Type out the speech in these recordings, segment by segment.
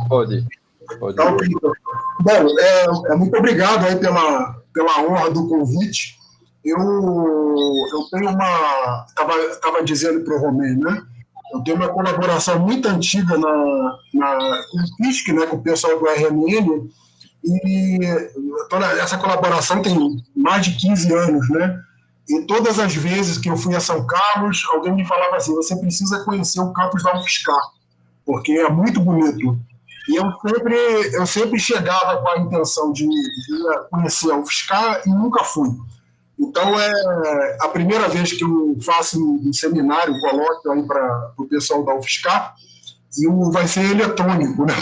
Pode. Tá, ok. Bom, muito obrigado aí pela honra do convite. Eu tenho estava dizendo para o Romeu, né? Eu tenho uma colaboração muito antiga com o PISC, né, com o pessoal do RMN, e toda essa colaboração tem mais de 15 anos, né? E todas as vezes que eu fui a São Carlos, alguém me falava assim: você precisa conhecer o campus da UFSCar, porque é muito bonito. E eu sempre chegava com a intenção de conhecer a UFSCar e nunca fui. Então, é a primeira vez que eu faço um seminário, um colóquio aí para o pessoal da UFSCar, e vai ser eletrônico, né?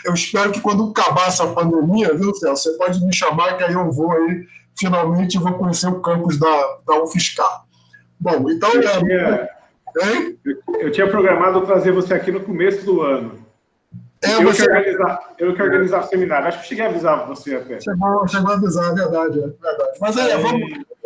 Eu espero que quando acabar essa pandemia, viu, Celso, você pode me chamar que aí eu vou aí, finalmente vou conhecer o campus da UFSCar. Bom, então... Eu tinha programado trazer você aqui no começo do ano. Eu que organizar o seminário. Acho que cheguei a avisar você até. Chegou a avisar, é verdade. Mas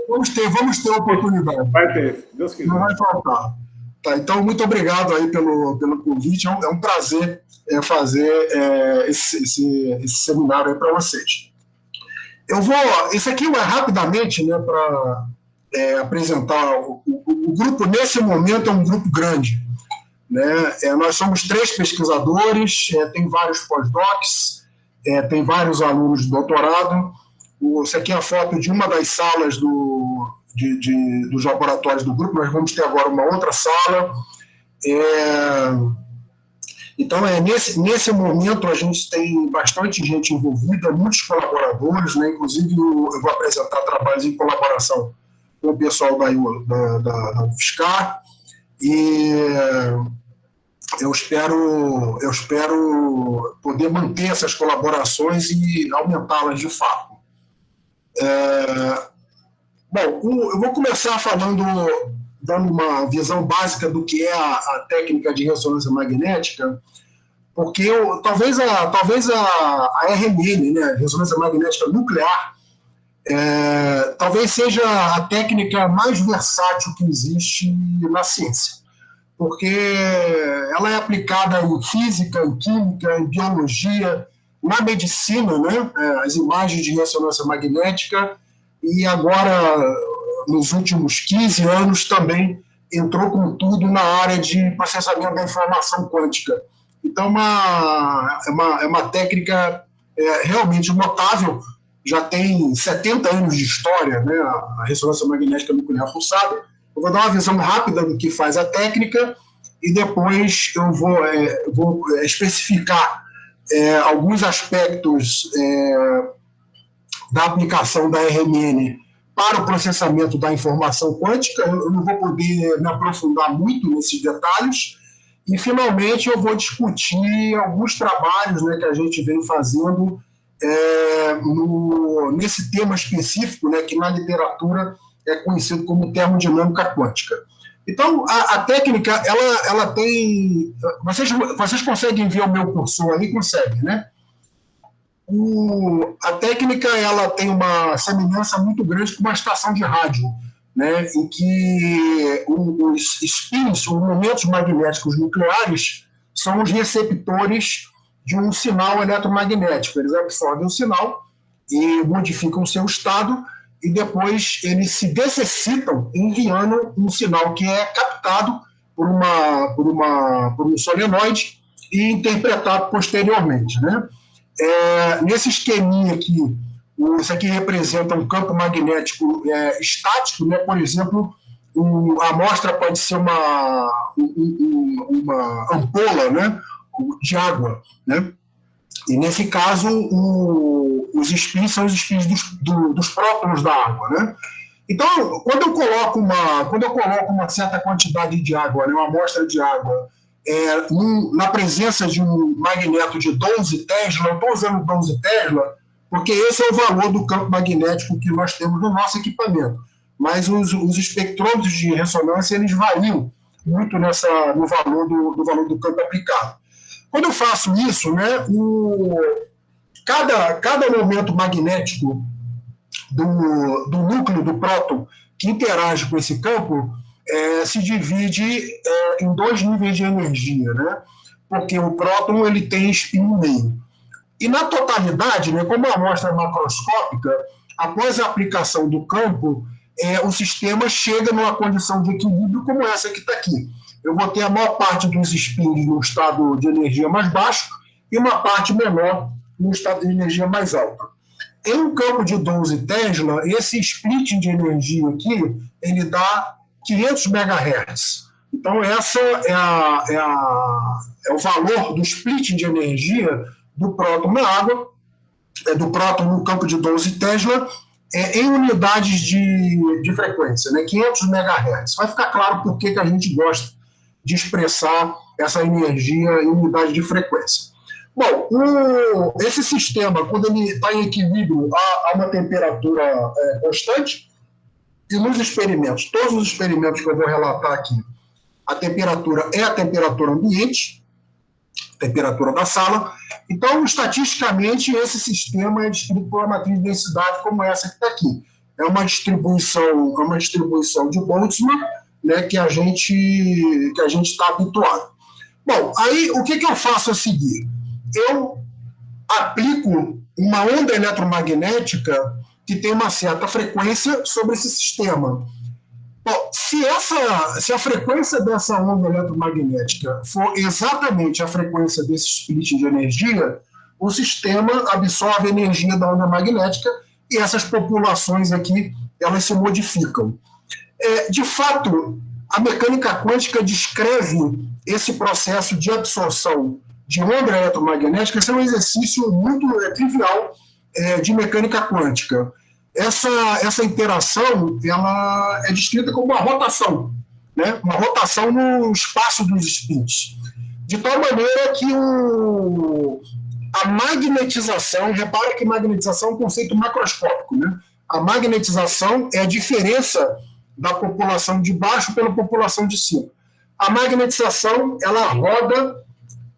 vamos ter oportunidade. Vai ter, Deus quiser. Não vai faltar. Tá, então, muito obrigado aí pelo convite. É um prazer fazer esse seminário aí para vocês. Isso aqui é rapidamente, né, para apresentar o grupo. Nesse momento é um grupo grande, né? Nós somos 3 pesquisadores, tem vários pós-docs, tem vários alunos de doutorado. Isso aqui é a foto de uma das salas dos laboratórios do grupo. Nós vamos ter agora uma outra sala. Então, nesse momento, a gente tem bastante gente envolvida, muitos colaboradores, né? Inclusive, eu vou apresentar trabalhos em colaboração com o pessoal da UFSCar, e eu espero poder manter essas colaborações e aumentá-las de fato. Bom, eu vou começar dando uma visão básica do que é a técnica de ressonância magnética, porque talvez a RMN, né, ressonância magnética nuclear, talvez seja a técnica mais versátil que existe na ciência, porque ela é aplicada em física, em química, em biologia, na medicina, né, as imagens de ressonância magnética, e agora, nos últimos 15 anos, também entrou com tudo na área de processamento da informação quântica. Então, é uma técnica realmente notável, já tem 70 anos de história, né, a ressonância magnética nuclear pulsada. Eu vou dar uma visão rápida do que faz a técnica e depois eu vou especificar alguns aspectos da aplicação da RMN para o processamento da informação quântica. Eu não vou poder me aprofundar muito nesses detalhes. E, finalmente, eu vou discutir alguns trabalhos, né, que a gente vem fazendo nesse tema específico, né, que na literatura é conhecido como termodinâmica quântica. Então, a técnica, ela tem... Vocês conseguem ver o meu cursor ali? Conseguem, né? A técnica, ela tem uma semelhança muito grande com uma estação de rádio, né, em que os spins, os momentos magnéticos nucleares, são os receptores de um sinal eletromagnético. Eles absorvem o sinal e modificam o seu estado, e depois eles se necessitam enviando um sinal que é captado por um solenoide e interpretado posteriormente, né? Nesse esqueminha aqui, isso aqui representa um campo magnético estático, né? Por exemplo, a amostra pode ser uma ampola, né, de água, né? E, nesse caso, os spins são os spins dos prótons da água, né? Então, quando eu coloco uma certa quantidade de água, né, uma amostra de água, na presença de um magneto de 12 Tesla, eu estou usando 12 Tesla porque esse é o valor do campo magnético que nós temos no nosso equipamento. Mas os espectrômetros de ressonância, eles variam muito no valor do campo aplicado. Quando eu faço isso, né, cada momento magnético do núcleo do próton que interage com esse campo se divide em 2 níveis de energia, né? porque o próton ele tem spin no meio. E na totalidade, né, como a amostra é macroscópica, após a aplicação do campo, o sistema chega numa condição de equilíbrio como essa que está aqui. Eu vou ter a maior parte dos spins no estado de energia mais baixo e uma parte menor no estado de energia mais alta. Em um campo de 12 Tesla, esse splitting de energia aqui, ele dá 500 MHz. Então, essa é o valor do splitting de energia do próton na água, do próton no campo de 12 Tesla, em unidades de frequência, né? 500 MHz. Vai ficar claro por que a gente gosta de expressar essa energia em unidade de frequência. Bom, esse sistema, quando ele está em equilíbrio a uma temperatura constante, e nos experimentos, todos os experimentos que eu vou relatar aqui, a temperatura é a temperatura ambiente, temperatura da sala. Então, estatisticamente, esse sistema é descrito por uma matriz de densidade como essa que está aqui. É uma distribuição de Boltzmann, né, que a gente está habituado. Bom, aí o que eu faço a seguir? Eu aplico uma onda eletromagnética que tem uma certa frequência sobre esse sistema. Bom, se a frequência dessa onda eletromagnética for exatamente a frequência desse split de energia, o sistema absorve a energia da onda magnética e essas populações aqui, elas se modificam. De fato, a mecânica quântica descreve esse processo de absorção de onda eletromagnética. Esse é um exercício muito trivial de mecânica quântica. Essa interação ela é descrita como uma rotação, né? Uma rotação no espaço dos spins. De tal maneira que a magnetização, repara que magnetização é um conceito macroscópico, né? A magnetização é a diferença da população de baixo pela população de cima. A magnetização ela roda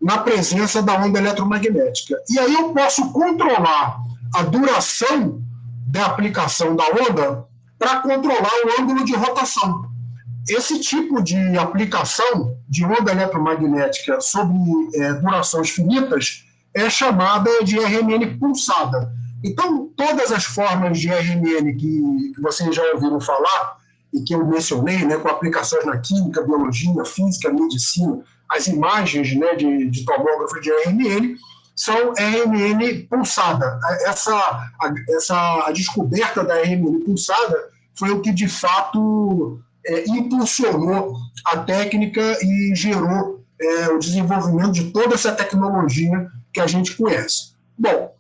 na presença da onda eletromagnética. E aí eu posso controlar a duração da aplicação da onda para controlar o ângulo de rotação. Esse tipo de aplicação de onda eletromagnética sobre durações finitas é chamada de RMN pulsada. Então, todas as formas de RMN que vocês já ouviram falar e que eu mencionei, né, com aplicações na química, biologia, física, medicina, as imagens, né, de tomógrafo de RMN, são RMN pulsada. A descoberta da RMN pulsada foi o que, de fato, impulsionou a técnica e gerou o desenvolvimento de toda essa tecnologia que a gente conhece. Bom,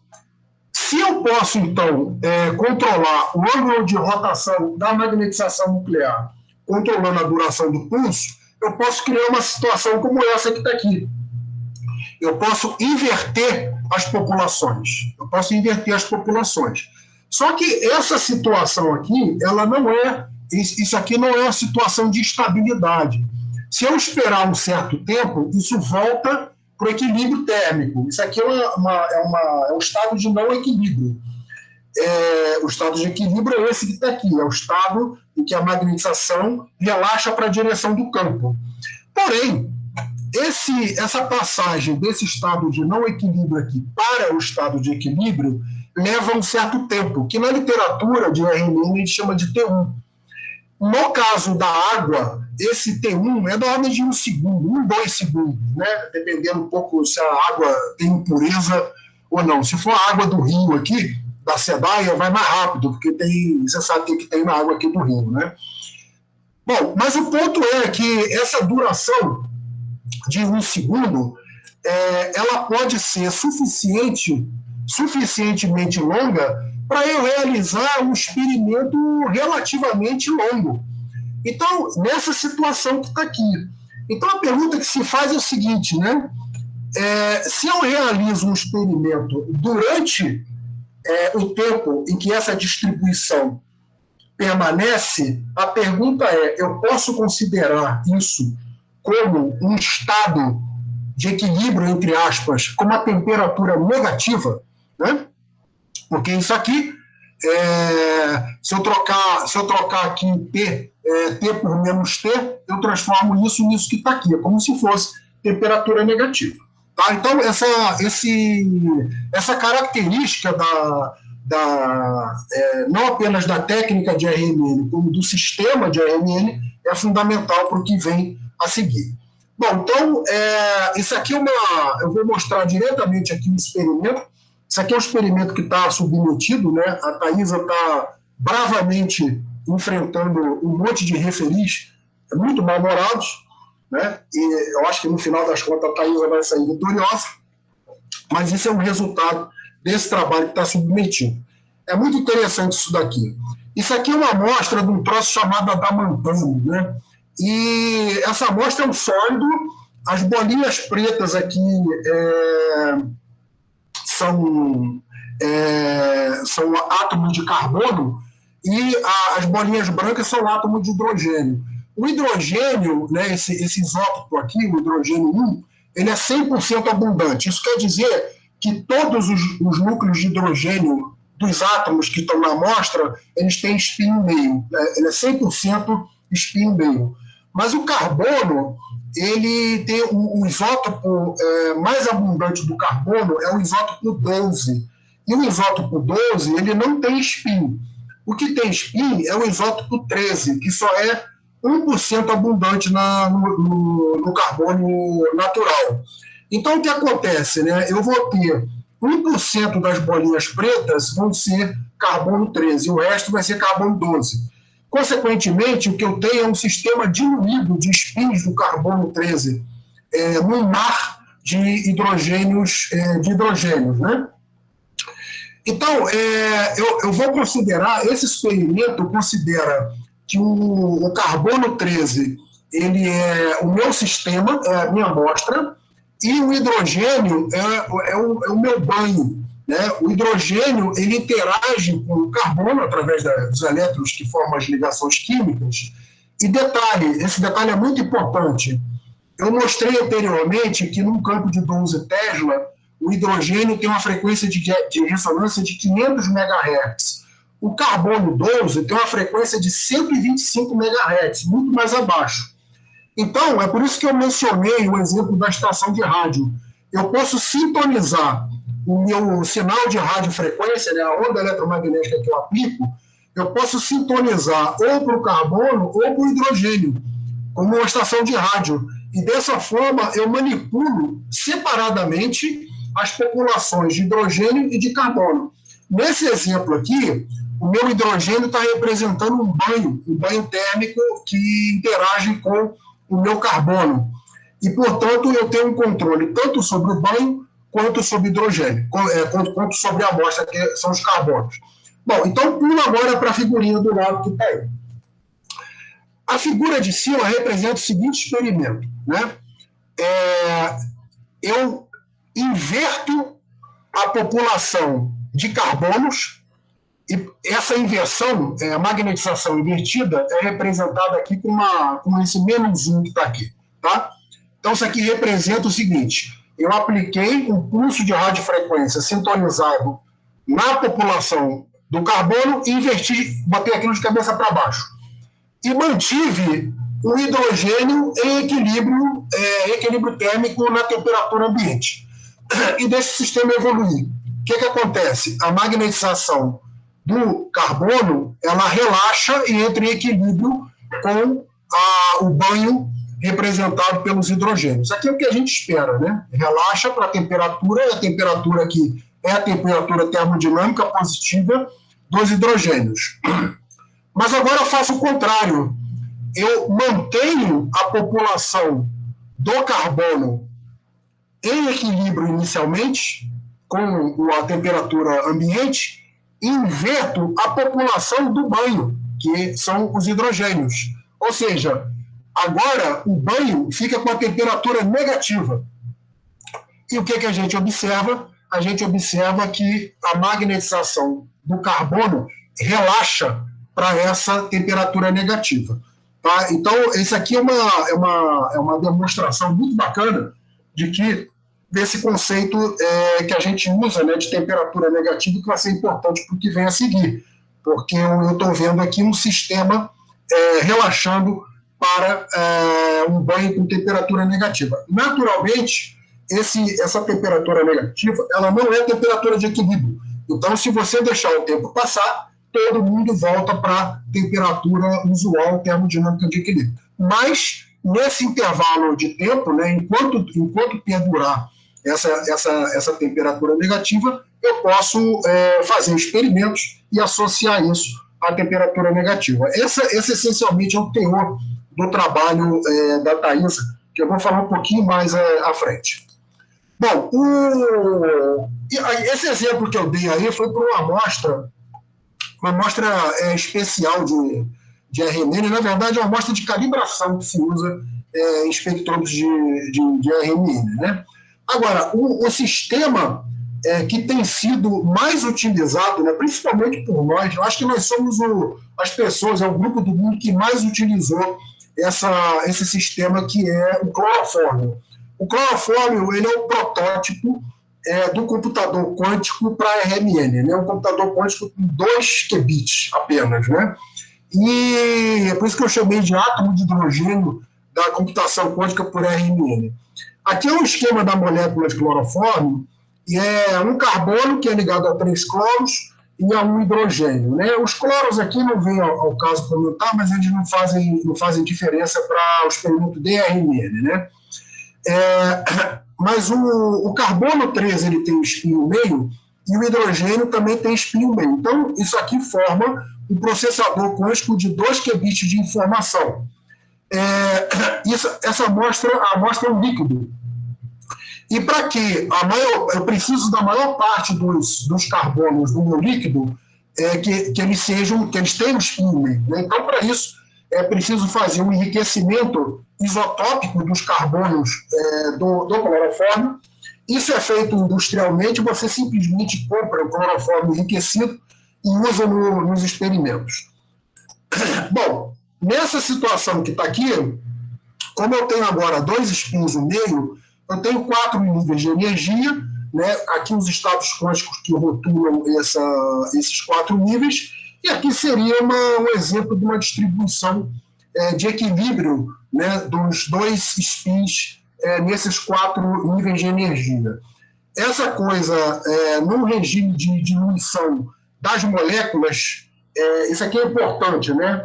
se eu posso, então, controlar o ângulo de rotação da magnetização nuclear, controlando a duração do pulso, eu posso criar uma situação como essa que está aqui. Eu posso inverter as populações. Só que essa situação aqui, ela não é... Isso aqui não é uma situação de estabilidade. Se eu esperar um certo tempo, isso volta para o equilíbrio térmico. Isso aqui é um estado de não equilíbrio. O estado de equilíbrio é esse que está aqui. É o estado em que a magnetização relaxa para a direção do campo. Porém, essa passagem desse estado de não equilíbrio aqui para o estado de equilíbrio leva um certo tempo, que na literatura de RMN a gente chama de T1. No caso da água, esse T1 é da ordem de 1 segundo, 2 segundos, né? Dependendo um pouco se a água tem impureza ou não. Se for a água do rio aqui, da Cedaia, vai mais rápido, porque você sabe o que tem na água aqui do rio, né? Bom, mas o ponto é que essa duração de 1 segundo, ela pode ser suficientemente longa para eu realizar um experimento relativamente longo. Então, nessa situação que está aqui. Então, a pergunta que se faz é o seguinte, né? Se eu realizo um experimento durante o tempo em que essa distribuição permanece, a pergunta eu posso considerar isso como um estado de equilíbrio, entre aspas, com uma temperatura negativa, né? Porque isso aqui, se eu trocar aqui T por menos T, eu transformo isso nisso que está aqui. É como se fosse temperatura negativa. Tá? Então, essa característica não apenas da técnica de RMN, como do sistema de RMN, é fundamental para o que vem a seguir. Bom, então, isso aqui eu vou mostrar diretamente aqui um experimento. Isso aqui é um experimento que está submetido, né? A Thaisa está bravamente enfrentando um monte de referis muito mal-humorados, né? E eu acho que no final das contas a Thaisa vai sair vitoriosa, mas isso é um resultado desse trabalho que está submetido. É muito interessante isso daqui. Isso aqui é uma amostra de um troço chamado adamantano, né? E essa amostra é um sólido, as bolinhas pretas aqui são átomos de carbono e as bolinhas brancas são átomos de hidrogênio. O hidrogênio, né, esse isótopo aqui, o hidrogênio 1, ele é 100% abundante. Isso quer dizer que todos os núcleos de hidrogênio dos átomos que estão na amostra, eles têm espinho meio. Ele é 100% espinho meio. Mas o carbono, ele tem o isótopo mais abundante do carbono é o isótopo 12. E o isótopo 12, ele não tem spin. O que tem spin é o isótopo 13, que só é 1% abundante no carbono natural. Então, o que acontece? Né? Eu vou ter 1% das bolinhas pretas vão ser carbono 13, o resto vai ser carbono 12. Consequentemente, o que eu tenho é um sistema diluído de spins do carbono 13 num mar de hidrogênios, né? Então, eu vou considerar, esse experimento considera que o carbono 13 ele é o meu sistema, é a minha amostra, e o hidrogênio é o meu banho. Né? O hidrogênio ele interage com o carbono através dos elétrons que formam as ligações químicas. E detalhe, esse detalhe é muito importante. Eu mostrei anteriormente que num campo de 12 Tesla, o hidrogênio tem uma frequência de ressonância de 500 MHz. O carbono 12 tem uma frequência de 125 MHz, muito mais abaixo. Então, é por isso que eu mencionei o exemplo da estação de rádio. Eu posso sintonizar o meu sinal de radiofrequência, né, a onda eletromagnética que eu aplico, eu posso sintonizar ou para o carbono ou para o hidrogênio, como uma estação de rádio. E dessa forma eu manipulo separadamente as populações de hidrogênio e de carbono. Nesse exemplo aqui, o meu hidrogênio está representando um banho térmico que interage com o meu carbono. E, portanto, eu tenho um controle tanto sobre o banho quanto sobre hidrogênio, quanto sobre a amostra, que são os carbonos. Bom, então pulo agora para a figurinha do lado que está aí. A figura de cima representa o seguinte experimento. Né? Eu inverto a população de carbonos, e essa inversão, a magnetização invertida, é representada aqui com esse menos 1 que está aqui. Tá? Então, isso aqui representa o seguinte: eu apliquei um pulso de radiofrequência sintonizado na população do carbono e inverti, botei aquilo de cabeça para baixo. E mantive o hidrogênio em equilíbrio térmico na temperatura ambiente. E deixa o sistema evoluir. O que acontece? A magnetização do carbono, ela relaxa e entra em equilíbrio com o banho representado pelos hidrogênios. Aqui é o que a gente espera, né? Relaxa para a temperatura, e a temperatura aqui é a temperatura termodinâmica positiva dos hidrogênios. Mas agora eu faço o contrário. Eu mantenho a população do carbono em equilíbrio inicialmente, com a temperatura ambiente, e inverto a população do banho, que são os hidrogênios. Ou seja, agora o banho fica com a temperatura negativa. E o que a gente observa? A gente observa que a magnetização do carbono relaxa para essa temperatura negativa. Tá? Então, isso aqui é uma demonstração muito bacana desse conceito que a gente usa, né, de temperatura negativa, que vai ser importante para o que vem a seguir, porque eu estou vendo aqui um sistema relaxando para um banho com temperatura negativa. Naturalmente, essa temperatura negativa, ela não é temperatura de equilíbrio. Então, se você deixar o tempo passar, todo mundo volta para a temperatura usual termodinâmica de equilíbrio. Mas, nesse intervalo de tempo, né, enquanto perdurar essa temperatura negativa, eu posso fazer experimentos e associar isso à temperatura negativa. Esse essencialmente é o teor do trabalho da Thaisa, que eu vou falar um pouquinho mais à frente. Bom, esse exemplo que eu dei aí foi para uma amostra especial de RMN, na verdade é uma amostra de calibração que se usa em espectrômetros de RMN, né? Agora, o sistema que tem sido mais utilizado, né, principalmente por nós, eu acho que nós somos as pessoas, é o grupo do mundo que mais utilizou esse sistema, que é o clorofórmio. O clorofórmio, ele é o protótipo do computador quântico para RMN, né? Um computador quântico com 2 qubits apenas, né? E é por isso que eu chamei de átomo de hidrogênio da computação quântica por RMN. Aqui é um esquema da molécula de clorofórmio, e é um carbono que é ligado a 3 cloros e a um hidrogênio, né? Os cloros aqui não vem ao caso comentar, mas eles não fazem diferença para o experimento de RMN, né? Mas o carbono 3 ele tem um espinho meio e o hidrogênio também tem espinho meio. Então, isso aqui forma um processador quântico de 2 qubits de informação. Essa amostra é um líquido. E para que eu preciso da maior parte dos carbonos do meu líquido que eles tenham espinho meio, né? Então, para isso, é preciso fazer um enriquecimento isotópico dos carbonos do clorofórmio. Isso é feito industrialmente, você simplesmente compra o clorofórmio enriquecido e usa nos experimentos. Bom, nessa situação que está aqui, como eu tenho agora 2 spins no meio, eu tenho 4 níveis de energia, né? Aqui os estados quânticos que rotulam esses 4 níveis, e aqui seria um exemplo de uma distribuição de equilíbrio, né, dos 2 spins nesses 4 níveis de energia. Essa coisa, num regime de diluição das moléculas, isso aqui é importante, né?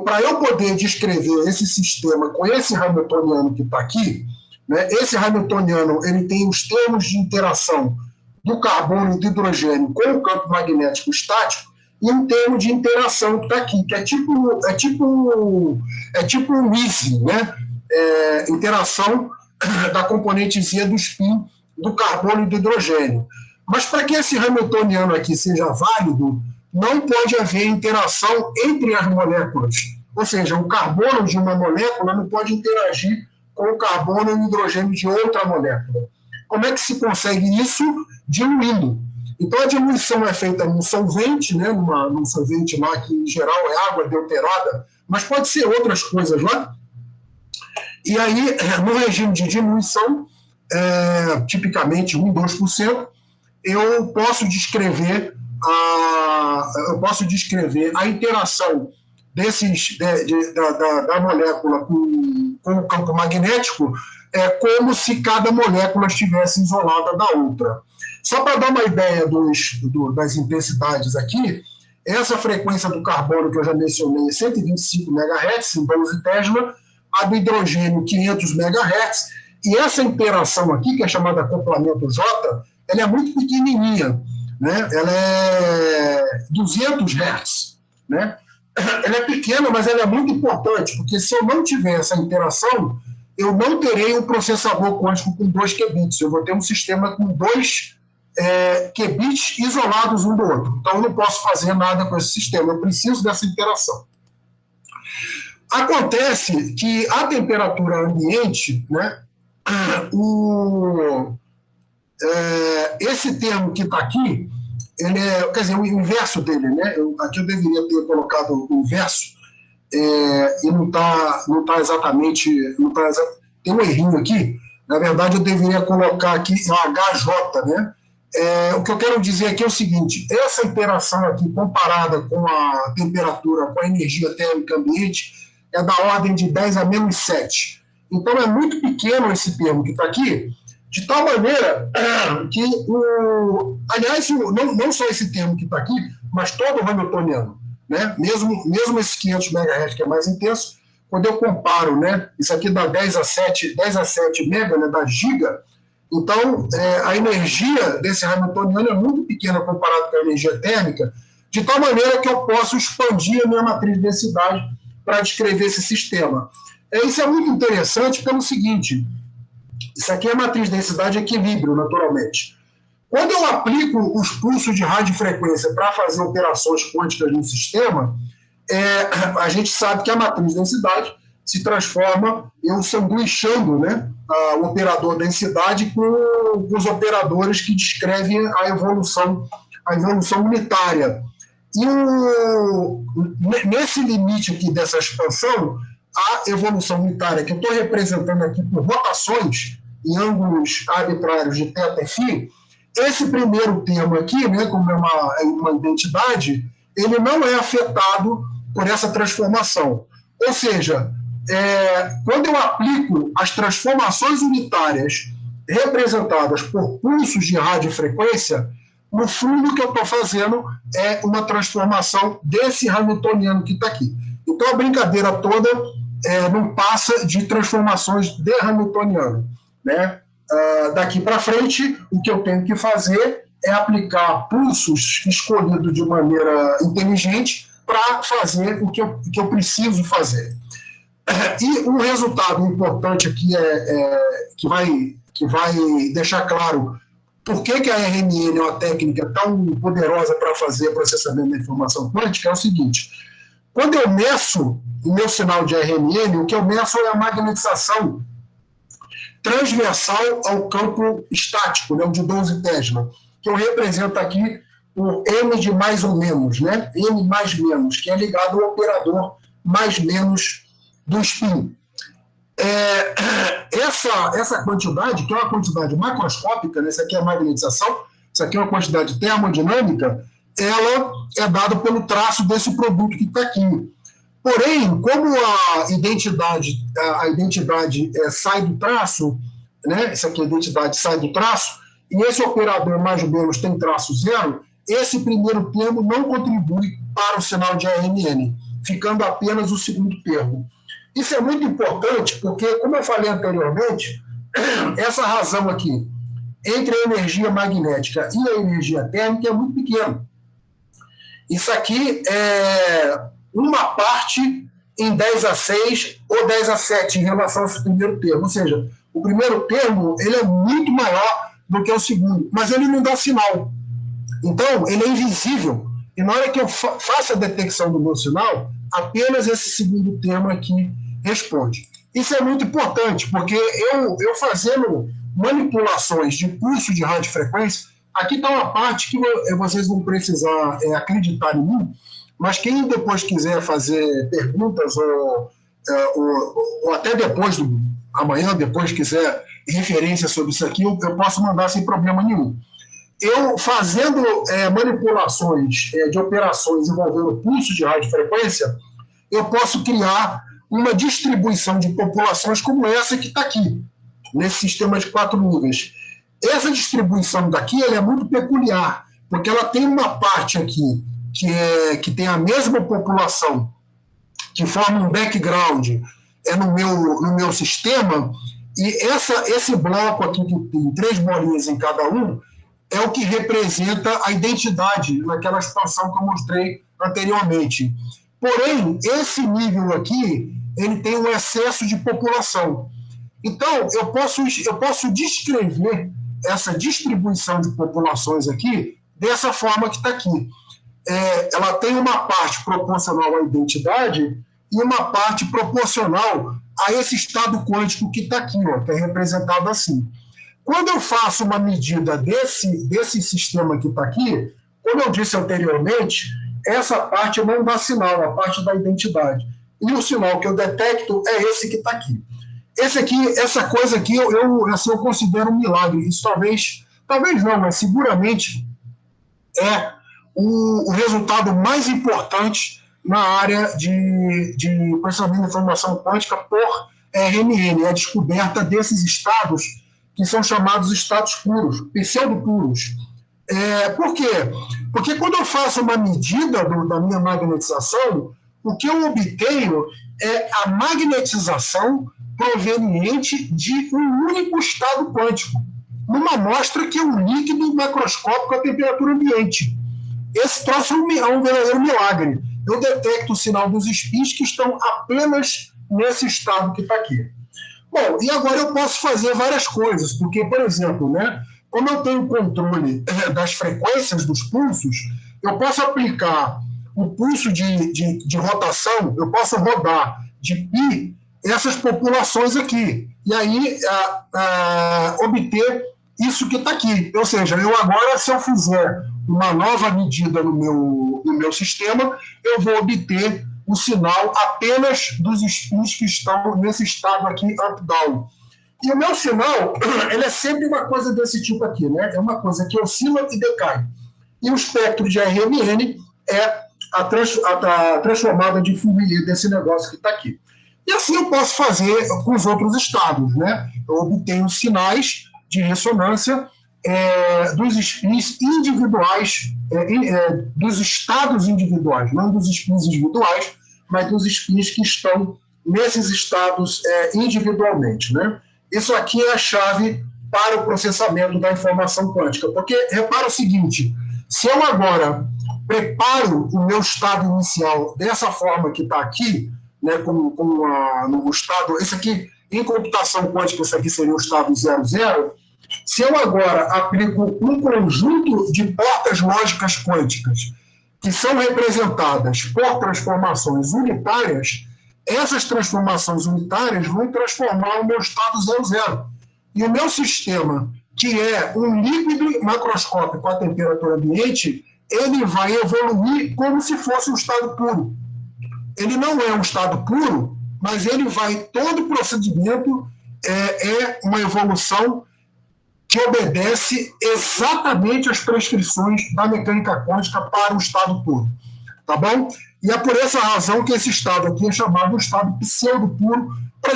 Para eu poder descrever esse sistema com esse hamiltoniano que está aqui, né, esse hamiltoniano ele tem os termos de interação do carbono e do hidrogênio com o campo magnético estático, e um termo de interação que está aqui, que é tipo um ISE, né? Interação da componente Z do spin do carbono e do hidrogênio. Mas para que esse hamiltoniano aqui seja válido, não pode haver interação entre as moléculas. Ou seja, o carbono de uma molécula não pode interagir com o carbono e o hidrogênio de outra molécula. Como é que se consegue isso? Diluindo. Então, a diluição é feita num solvente, né, num solvente lá que, em geral, é água deuterada, mas pode ser outras coisas lá. E aí, no regime de diluição, tipicamente 1, 2%, eu posso descrever a interação da molécula com o campo magnético, como se cada molécula estivesse isolada da outra. Só para dar uma ideia das intensidades aqui, essa frequência do carbono que eu já mencionei é 125 MHz, em 12 Tesla, a do hidrogênio 500 MHz, e essa interação aqui, que é chamada acoplamento J, ela é muito pequenininha, né? Ela é 200 Hz, né? Ela é pequena, mas ela é muito importante, porque se eu não tiver essa interação, eu não terei um processador quântico com 2 qubits, eu vou ter um sistema com 2 qubits isolados um do outro. Então, eu não posso fazer nada com esse sistema, eu preciso dessa interação. Acontece que a temperatura ambiente, né, esse termo que está aqui, ele quer dizer, o inverso dele, né? Aqui eu deveria ter colocado o inverso, e não está exatamente. Tem um errinho aqui. Na verdade, eu deveria colocar aqui HJ, né? O que eu quero dizer aqui é o seguinte: essa interação aqui, comparada com a temperatura, com a energia térmica ambiente, é da ordem de 10 a menos 7. Então, é muito pequeno esse termo que está aqui, De tal maneira que, aliás, não só esse termo que está aqui, mas todo o hamiltoniano, né? Mesmo esses 500 MHz, que é mais intenso, quando eu comparo, né, isso aqui dá 10 a 7 mega, né, da giga, então a energia desse hamiltoniano é muito pequena comparado com a energia térmica, de tal maneira que eu posso expandir a minha matriz de densidade para descrever esse sistema. Isso é muito interessante pelo seguinte: isso aqui é matriz de densidade equilíbrio, naturalmente. Quando eu aplico os pulsos de radiofrequência para fazer operações quânticas no sistema, a gente sabe que a matriz de densidade se transforma eu sanduichando, né, o operador densidade com os operadores que descrevem a evolução unitária. E nesse limite aqui dessa expansão, a evolução unitária, que eu estou representando aqui por rotações em ângulos arbitrários de θ e φ, esse primeiro termo aqui, né, como é uma identidade, ele não é afetado por essa transformação. Ou seja, quando eu aplico as transformações unitárias representadas por pulsos de radiofrequência, no fundo o que eu estou fazendo é uma transformação desse hamiltoniano que está aqui. Então a brincadeira toda não passa de transformações de hamiltoniano, né? Daqui para frente, o que eu tenho que fazer é aplicar pulsos escolhidos de maneira inteligente para fazer o que eu preciso fazer. E um resultado importante aqui que vai deixar claro por que a RMN é uma técnica tão poderosa para fazer processamento da informação quântica é o seguinte: quando eu meço o meu sinal de RMN, o que eu meço é a magnetização transversal ao campo estático, né, o de 12 Tesla, que eu represento aqui por M de mais ou menos, né, M mais menos, que é ligado ao operador mais menos do spin. Essa quantidade, que é uma quantidade macroscópica, né, isso aqui é a magnetização, isso aqui é uma quantidade termodinâmica, ela é dada pelo traço desse produto que está aqui. Porém, como a identidade sai do traço, né, essa aqui a identidade sai do traço, e esse operador mais ou menos tem traço zero, esse primeiro termo não contribui para o sinal de RMN, ficando apenas o segundo termo. Isso é muito importante porque, como eu falei anteriormente, essa razão aqui entre a energia magnética e a energia térmica é muito pequena. Isso aqui é uma parte em 10 a 6 ou 10 a 7 em relação ao primeiro termo. Ou seja, o primeiro termo ele é muito maior do que o segundo, mas ele não dá sinal. Então, ele é invisível. E na hora que eu faço a detecção do meu sinal, apenas esse segundo termo aqui responde. Isso é muito importante, porque eu fazendo manipulações de pulso de radiofrequência, aqui está uma parte que vocês vão precisar acreditar em mim, mas quem depois quiser fazer perguntas ou até depois amanhã, depois quiser referência sobre isso aqui, eu posso mandar sem problema nenhum. Eu fazendo manipulações de operações envolvendo pulso de radiofrequência, eu posso criar uma distribuição de populações como essa que está aqui, nesse sistema de 4 nuvens. Essa distribuição daqui ela é muito peculiar, porque ela tem uma parte aqui que tem a mesma população, que forma um background no meu sistema, e esse bloco aqui, que tem 3 bolinhas em cada um, é o que representa a identidade naquela expansão que eu mostrei anteriormente. Porém, esse nível aqui, ele tem um excesso de população. Então, eu posso descrever essa distribuição de populações aqui dessa forma que está aqui. Ela tem uma parte proporcional à identidade e uma parte proporcional a esse estado quântico que está aqui, ó, que é representado assim. Quando eu faço uma medida desse sistema que está aqui, como eu disse anteriormente, essa parte não dá sinal, a parte da identidade. E o sinal que eu detecto é esse que está aqui. Essa coisa aqui, eu considero um milagre. Isso talvez não, mas seguramente é o resultado mais importante na área de processamento de informação quântica por RMN, a descoberta desses estados que são chamados estados puros, pseudopuros. Por quê? Porque quando eu faço uma medida da minha magnetização, o que eu obtenho é a magnetização proveniente de um único estado quântico, numa amostra que é um líquido macroscópico à temperatura ambiente. Esse troço é um verdadeiro milagre. Eu detecto o sinal dos spins que estão apenas nesse estado que está aqui. Bom, e agora eu posso fazer várias coisas, porque, por exemplo, né, como eu tenho controle das frequências dos pulsos, eu posso aplicar o pulso de rotação, eu posso rodar de π essas populações aqui, e aí obter isso que está aqui. Ou seja, eu agora, se eu fizer uma nova medida no meu sistema, eu vou obter o sinal apenas dos spins que estão nesse estado aqui, up-down. E o meu sinal, ele é sempre uma coisa desse tipo aqui, né? É uma coisa que oscila e decai. E o espectro de RMN é a transformada de Fourier desse negócio que está aqui. E assim eu posso fazer com os outros estados, né? Eu obtenho sinais de ressonância dos spins individuais, dos estados individuais, não dos spins individuais, mas dos spins que estão nesses estados individualmente, né? Isso aqui é a chave para o processamento da informação quântica, porque repara o seguinte, se eu agora preparo o meu estado inicial dessa forma que está aqui, né, no estado, esse aqui, em computação quântica, isso aqui seria o estado 00, se eu agora aplico um conjunto de portas lógicas quânticas que são representadas por transformações unitárias, essas transformações unitárias vão transformar o meu estado 00. E o meu sistema, que é um líquido macroscópico à temperatura ambiente, ele vai evoluir como se fosse um estado puro. Ele não é um estado puro, mas todo o procedimento é uma evolução que obedece exatamente às prescrições da mecânica quântica para o estado puro. Tá bom? E é por essa razão que esse estado aqui é chamado estado pseudo-puro, para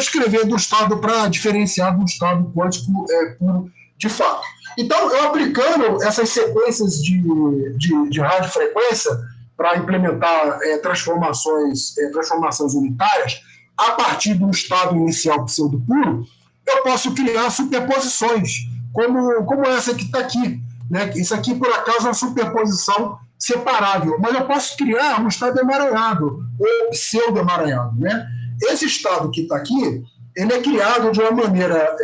diferenciar do estado quântico puro de fato. Então, eu aplicando essas sequências de radiofrequência para implementar transformações unitárias, a partir do estado inicial pseudo-puro, eu posso criar superposições, como essa que está aqui. Né? Isso aqui, por acaso, é uma superposição separável, mas eu posso criar um estado emaranhado, ou pseudo-emaranhado. Né? Esse estado que está aqui, ele é criado de uma maneira,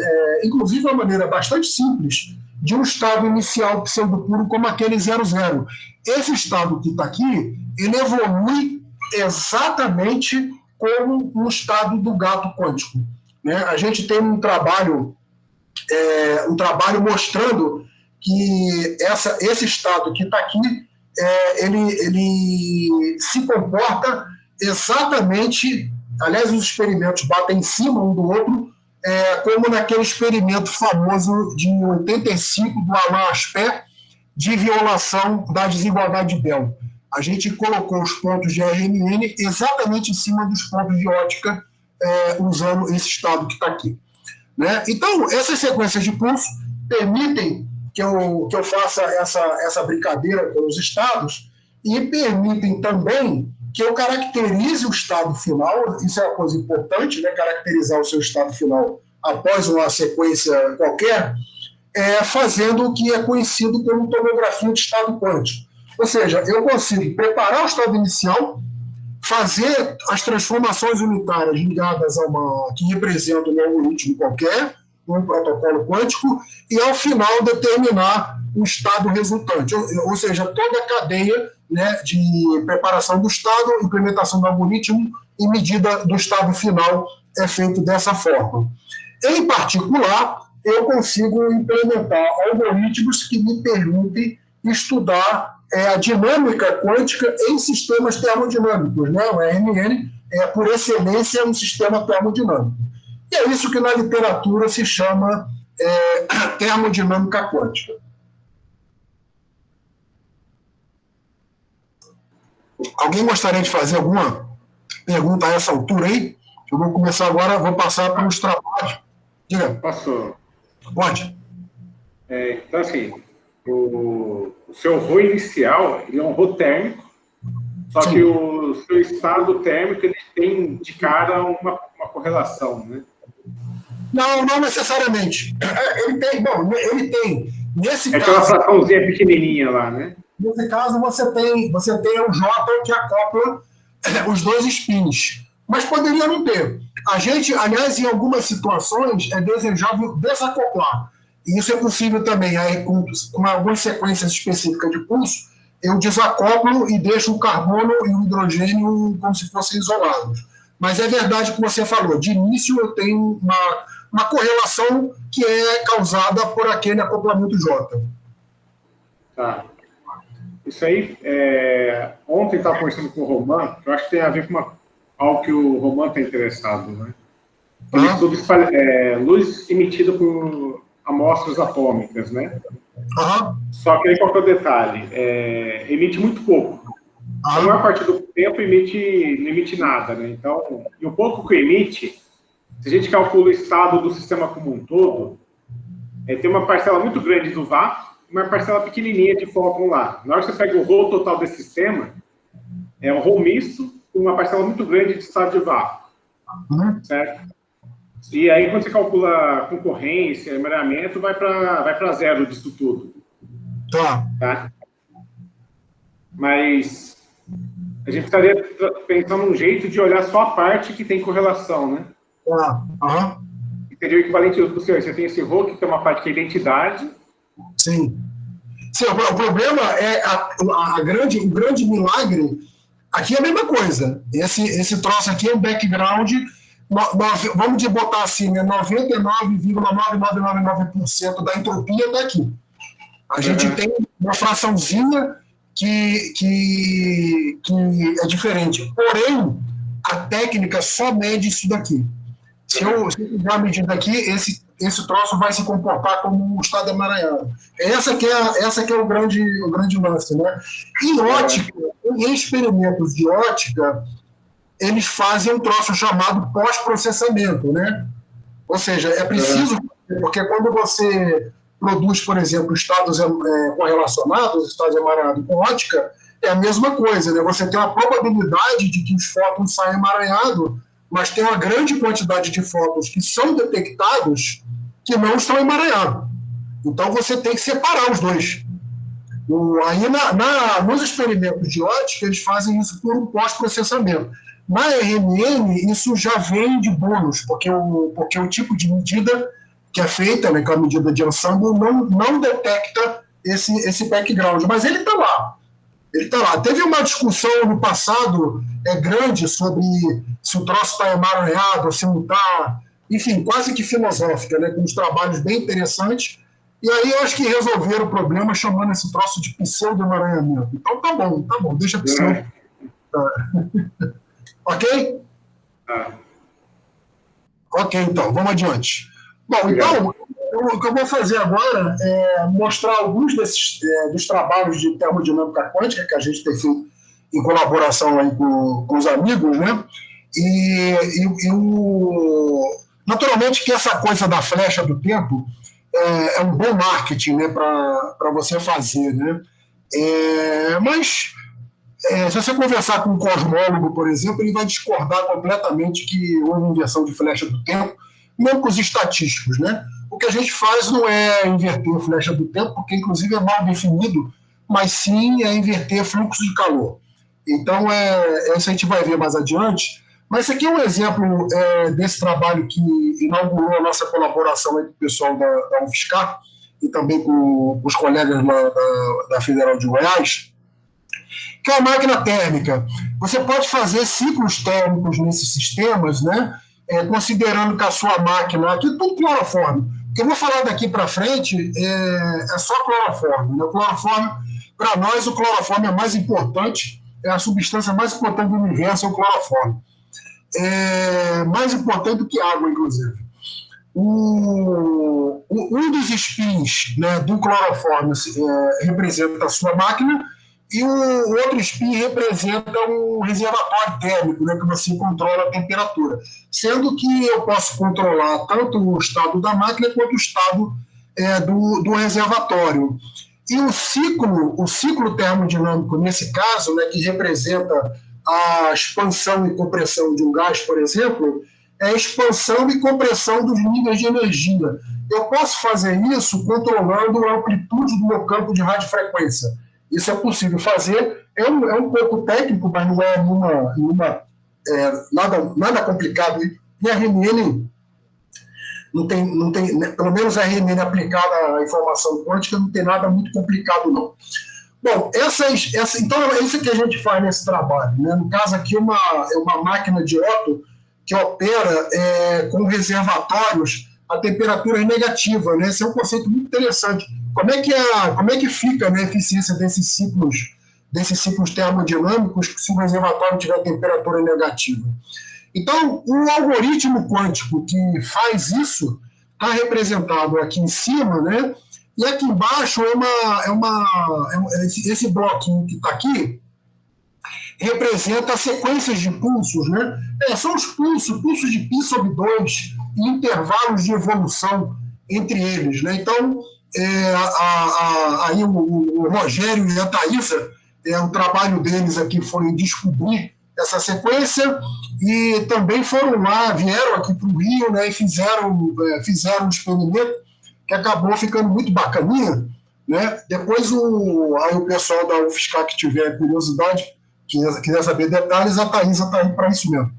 inclusive uma maneira bastante simples, de um estado inicial pseudo-puro como aquele 00. Esse estado que está aqui, ele evolui exatamente como um estado do gato quântico. Né? A gente tem um trabalho mostrando que esse estado que está aqui, ele se comporta exatamente, aliás, os experimentos batem em cima um do outro, como naquele experimento famoso de 85 do Alain Aspect, de violação da desigualdade de Bell. A gente colocou os pontos de RMN exatamente em cima dos pontos de ótica, usando esse estado que está aqui. Né? Então, essas sequências de pulso permitem que eu faça essa brincadeira com os estados e permitem também que eu caracterize o estado final. Isso é uma coisa importante, né? Caracterizar o seu estado final após uma sequência qualquer, fazendo o que é conhecido como tomografia de estado quântico. Ou seja, eu consigo preparar o estado inicial, fazer as transformações unitárias ligadas que representam um algoritmo qualquer, um protocolo quântico, e ao final determinar o estado resultante. Ou seja, toda a cadeia, né, de preparação do estado, implementação do algoritmo e medida do estado final é feito dessa forma. Em particular, eu consigo implementar algoritmos que me permitem estudar a dinâmica quântica em sistemas termodinâmicos. Né? O RMN é, por excelência, um sistema termodinâmico. E é isso que na literatura se chama termodinâmica quântica. Alguém gostaria de fazer alguma pergunta a essa altura aí? Eu vou começar agora, vou passar para os trabalhos. Diga. Passou. Pode. Então, assim, o seu RO inicial ele é um RO térmico, só Sim. que o seu estado térmico ele tem de cara uma correlação, né? Não, não necessariamente. Ele tem. Nesse Aquela caso, fraçãozinha pequenininha lá, né? nesse caso você tem o J que acopla os dois spins. Mas poderia não ter. A gente, aliás, em algumas situações, é desejável desacoplar. E isso é possível também. Aí, com algumas sequências específicas de pulso, eu desacoplo e deixo o carbono e o hidrogênio como se fossem isolados. Mas é verdade o que você falou. De início, eu tenho uma correlação que é causada por aquele acoplamento J. Tá. Isso aí, ontem estava conversando com o Roman, que eu acho que tem a ver com algo que o Roman está interessado, né? Ele estuda luz emitida por amostras atômicas, né? Só que aí qual que é o detalhe? Emite muito pouco. A maior parte do tempo não emite nada, né? Então, e o pouco que emite, se a gente calcula o estado do sistema como um todo, tem uma parcela muito grande do vácuo, uma parcela pequenininha de fóton lá. Na hora que você pega o rho total desse sistema, é um rho misto com uma parcela muito grande de estado de vácuo. Certo? E aí, quando você calcula concorrência, emaranhamento, vai para zero disso tudo. Tá? Mas a gente estaria pensando num jeito de olhar só a parte que tem correlação, né? Seria o equivalente do senhor. Você tem esse rho, que tem uma parte que é identidade. Sim. Sim, o problema é o grande milagre. Aqui é a mesma coisa. Esse troço aqui é um background. Vamos botar assim, né? 99,9999% da entropia está aqui. A gente tem uma fraçãozinha que é diferente. Porém, a técnica só mede isso daqui. Se eu fizer a medida aqui, esse troço vai se comportar como um estado emaranhado. Essa que é o grande lance, né? Em ótica, em experimentos de ótica, eles fazem um troço chamado pós-processamento, né? Ou seja, é preciso, porque quando você produz, por exemplo, estados correlacionados, estados emaranhados com ótica, é a mesma coisa, né? Você tem uma probabilidade de que os fótons saiam emaranhados, mas tem uma grande quantidade de fótons que são detectados que não estão emaranhados. Então você tem que separar os dois. Aí nos experimentos de ótica, eles fazem isso por um pós-processamento. Na RMN, isso já vem de bônus, porque o tipo de medida que é feita, né, que é a medida de ensemble, não detecta esse background, mas ele está lá. Ele está lá. Teve uma discussão no passado grande sobre se o troço está emaranhado, se não está, enfim, quase que filosófica, né, com uns trabalhos bem interessantes. E aí eu acho que resolveram o problema chamando esse troço de pseudo-emaranhamento. Então tá bom, deixa pseudo. Ok? Ok, então, vamos adiante. Bom, então, o que eu vou fazer agora é mostrar alguns dos trabalhos de termodinâmica quântica que a gente tem feito em colaboração aí com os amigos, né? Naturalmente que essa coisa da flecha do tempo é um bom marketing, né, para você fazer, né? Mas se você conversar com um cosmólogo, por exemplo, ele vai discordar completamente que houve inversão de flecha do tempo, mesmo com os estatísticos, né? O que a gente faz não é inverter a flecha do tempo, porque inclusive é mal definido, mas sim é inverter fluxo de calor. Então, isso a gente vai ver mais adiante. Mas esse aqui é um exemplo desse trabalho que inaugurou a nossa colaboração aí com o pessoal da UFSCar e também com os colegas da Federal de Goiás, que é a máquina térmica. Você pode fazer ciclos térmicos nesses sistemas, né? Considerando que a sua máquina... Aqui é tudo cloroforme. O que eu vou falar daqui para frente é só cloroforme. Né? O cloroforme, para nós, o cloroforme é mais importante, é a substância mais importante do universo, é o cloroforme. Mais importante do que água, inclusive. Um dos spins, né, do cloroforme representa a sua máquina e o outro spin representa um reservatório térmico, né, que você controla a temperatura. Sendo que eu posso controlar tanto o estado da máquina quanto o estado do reservatório. E o ciclo termodinâmico, nesse caso, né, que representa a expansão e compressão de um gás, por exemplo, é a expansão e compressão dos níveis de energia. Eu posso fazer isso controlando a amplitude do meu campo de radiofrequência. Isso é possível fazer. É um pouco técnico, mas não é nada complicado. E a RMN não tem, pelo menos a RMN aplicada à informação quântica não tem nada muito complicado, não. Bom, então é isso que a gente faz nesse trabalho, né? No caso aqui, é uma máquina de Otto que opera com reservatórios a temperaturas negativas, né? Esse é um conceito muito interessante. Como é que fica, né, a eficiência desses ciclos termodinâmicos se o reservatório tiver temperatura negativa? Então, o algoritmo quântico que faz isso está representado aqui em cima, né? E aqui embaixo esse bloquinho que está aqui representa sequências de pulsos, né? São os pulsos de π sobre 2 e intervalos de evolução entre eles, né? Então, aí o Rogério e a Thaisa, o trabalho deles aqui foi descobrir essa sequência e também vieram aqui para o Rio, né, e fizeram um experimento que acabou ficando muito bacaninha, né? Depois aí o pessoal da UFSCar que tiver curiosidade, quiser saber detalhes, a Thaisa está aí para isso mesmo.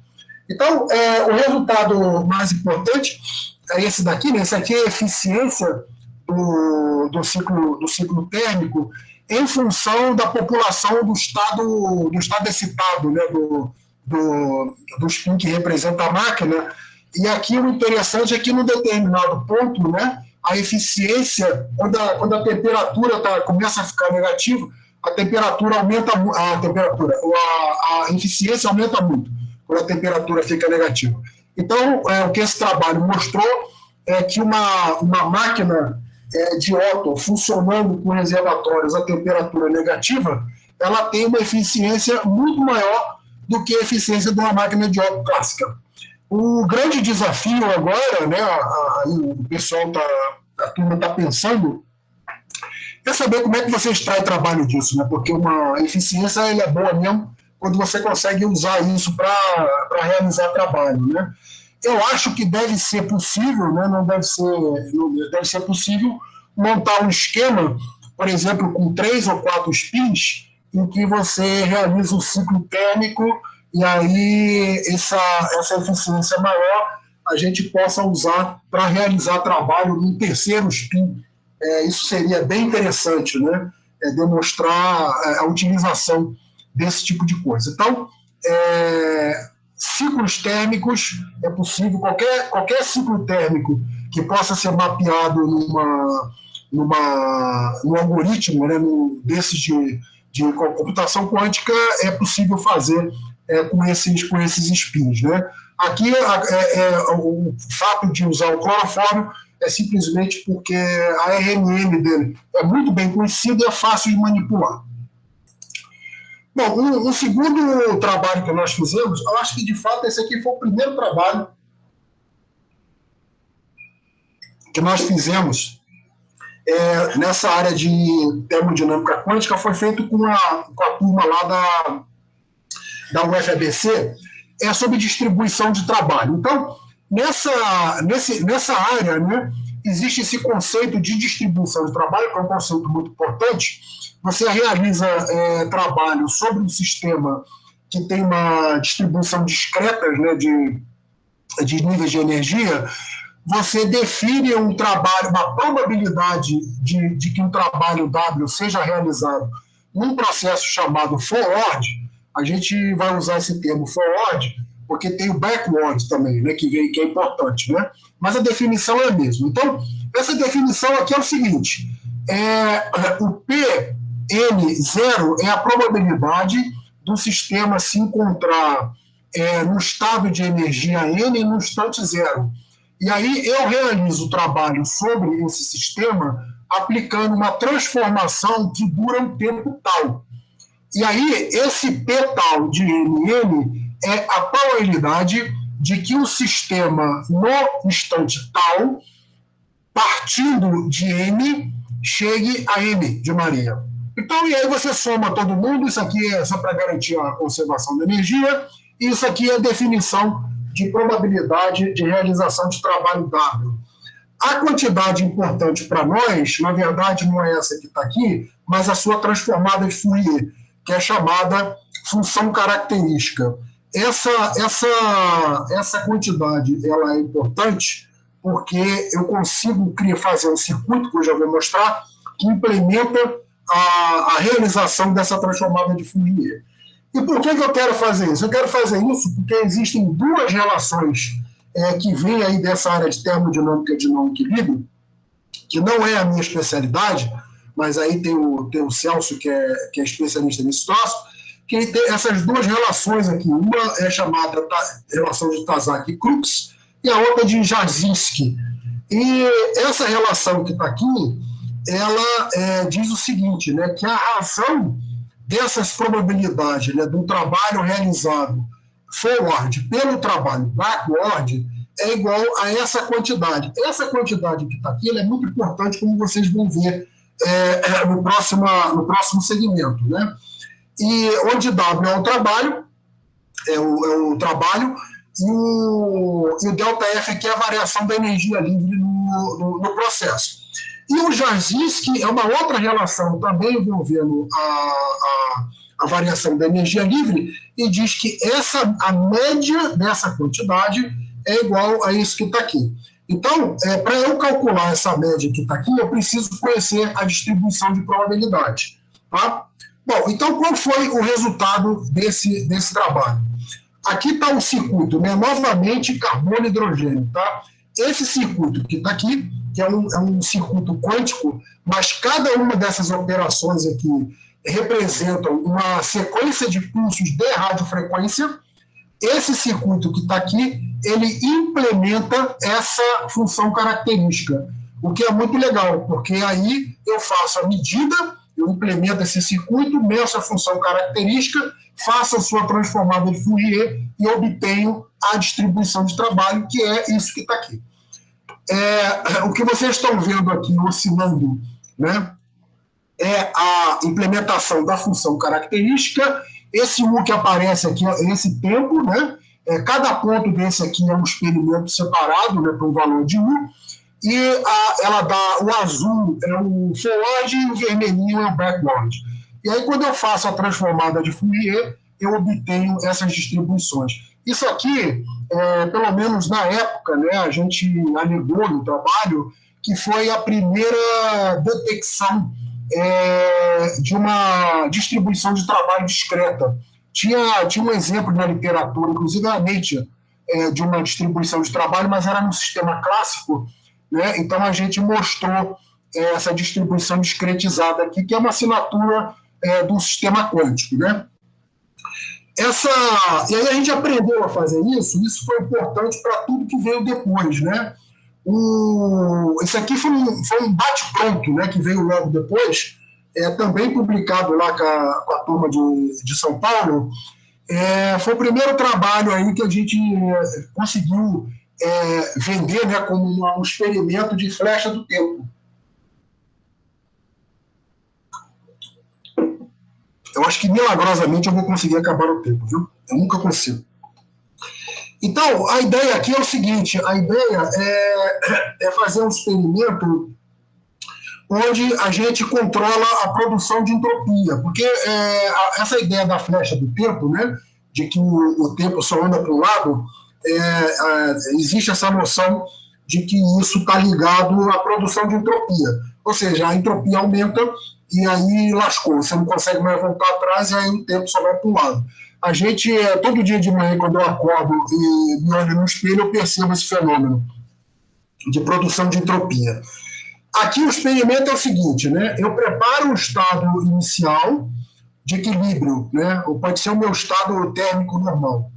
Então, o resultado mais importante é esse daqui, né? Esse aqui é a eficiência do ciclo térmico em função da população do estado excitado, né? do spin que representa a máquina. E aqui o interessante é que, num determinado ponto, né, a eficiência, quando a temperatura começa a ficar negativa, a temperatura aumenta, a eficiência aumenta muito quando a temperatura fica negativa. Então, o que esse trabalho mostrou é que uma máquina de Otto funcionando com reservatórios a temperatura negativa, ela tem uma eficiência muito maior do que a eficiência de uma máquina de Otto clássica. O grande desafio agora, né, o pessoal a turma está pensando, é saber como é que você extrai trabalho disso, né? Porque uma eficiência é boa mesmo quando você consegue usar isso para realizar trabalho, né? Eu acho que deve ser possível, né? Deve ser possível montar um esquema, por exemplo, com 3 ou 4 spins, em que você realiza o ciclo térmico e aí essa eficiência maior a gente possa usar para realizar trabalho no terceiro spin. Isso seria bem interessante, né? Demonstrar a utilização desse tipo de coisa. Então, ciclos térmicos é possível, qualquer ciclo térmico que possa ser mapeado num algoritmo, né, desses de computação quântica, é possível fazer com esses spins, né? Aqui, o fato de usar o clorofórmio é simplesmente porque a RMN dele é muito bem conhecida e é fácil de manipular. Bom, um segundo trabalho que nós fizemos, eu acho que, de fato, esse aqui foi o primeiro trabalho que nós fizemos nessa área de termodinâmica quântica, foi feito com a turma lá da UFABC, sobre distribuição de trabalho. Então, nessa área, né, existe esse conceito de distribuição de trabalho, que é um conceito muito importante. Você realiza trabalho sobre um sistema que tem uma distribuição discreta, né, de níveis de energia. Você define um trabalho, uma probabilidade de que um trabalho W seja realizado num processo chamado forward. A gente vai usar esse termo forward porque tem o backward também, né, que é importante, né? Mas a definição é a mesma. Então, essa definição aqui é o seguinte: o Pn0 é a probabilidade do sistema se encontrar no estado de energia N no instante zero. E aí eu realizo o trabalho sobre esse sistema aplicando uma transformação que dura um tempo tal. E aí, esse P tal de NN é a probabilidade de que o sistema, no instante tal, partindo de M, chegue a M de Maria. Então, e aí você soma todo mundo, isso aqui é só para garantir a conservação da energia, e isso aqui é a definição de probabilidade de realização de trabalho W. A quantidade importante para nós, na verdade, não é essa que está aqui, mas a sua transformada de Fourier, que é chamada função característica. Essa quantidade ela é importante porque eu consigo fazer um circuito, que eu já vou mostrar, que implementa a realização dessa transformada de Fourier. E por que eu quero fazer isso? Eu quero fazer isso porque existem duas relações que vêm aí dessa área de termodinâmica de não equilíbrio, que não é a minha especialidade, mas aí tem o Celso, que é especialista nesse troço, que tem essas duas relações aqui. Uma é chamada relação de Tazak e Crookes, e a outra de Jarzynski. E essa relação que está aqui, ela diz o seguinte, né, que a razão dessas probabilidades, né, do trabalho realizado forward pelo trabalho backward é igual a essa quantidade. Essa quantidade que está aqui ela é muito importante, como vocês vão ver no próximo segmento, né? E onde W é o trabalho, é o trabalho, e o ΔF aqui é a variação da energia livre no processo. E o Jarzynski é uma outra relação também envolvendo a variação da energia livre e diz que a média dessa quantidade é igual a isso que está aqui. Então, para eu calcular essa média que está aqui, eu preciso conhecer a distribuição de probabilidade. Tá? Bom, então qual foi o resultado desse trabalho? Aqui está o circuito, né? Novamente carbono e hidrogênio. Tá? Esse circuito que está aqui, que é um circuito quântico, mas cada uma dessas operações aqui representam uma sequência de pulsos de radiofrequência. Esse circuito que está aqui, ele implementa essa função característica, o que é muito legal, porque aí eu faço a medida, eu implemento esse circuito, meço a função característica, faço a sua transformada de Fourier e obtenho a distribuição de trabalho, que é isso que está aqui. O que vocês estão vendo aqui oscilando, né, é a implementação da função característica. Esse U que aparece aqui é esse tempo, né? Cada ponto desse aqui é um experimento separado, né, para um valor de U, e ela dá o azul é o forward e o vermelhinho é o backward. E aí, quando eu faço a transformada de Fourier, eu obtenho essas distribuições. Isso aqui, pelo menos na época, né, a gente alegou no trabalho que foi a primeira detecção de uma distribuição de trabalho discreta. Tinha um exemplo na literatura, inclusive na Nature, de uma distribuição de trabalho, mas era num sistema clássico, né? Então a gente mostrou essa distribuição discretizada aqui, que é uma assinatura do sistema quântico, né? E aí a gente aprendeu a fazer isso foi importante para tudo que veio depois, né? Esse aqui foi um bate-pronto, né, que veio logo depois, também publicado lá com a turma de São Paulo. Foi o primeiro trabalho aí que a gente conseguiu vender, né, como um experimento de flecha do tempo. Eu acho que milagrosamente eu vou conseguir acabar o tempo, viu? Eu nunca consigo. Então, a ideia aqui é o seguinte, a ideia é fazer um experimento onde a gente controla a produção de entropia, porque essa ideia da flecha do tempo, né, de que o tempo só anda para um lado, existe essa noção de que isso está ligado à produção de entropia, ou seja, a entropia aumenta e aí lascou, você não consegue mais voltar atrás e aí o tempo só vai para um lado. A gente, todo dia de manhã, quando eu acordo e me olho no espelho, eu percebo esse fenômeno de produção de entropia. Aqui o experimento é o seguinte, né? Eu preparo um estado inicial de equilíbrio, né? Ou pode ser o meu estado térmico normal.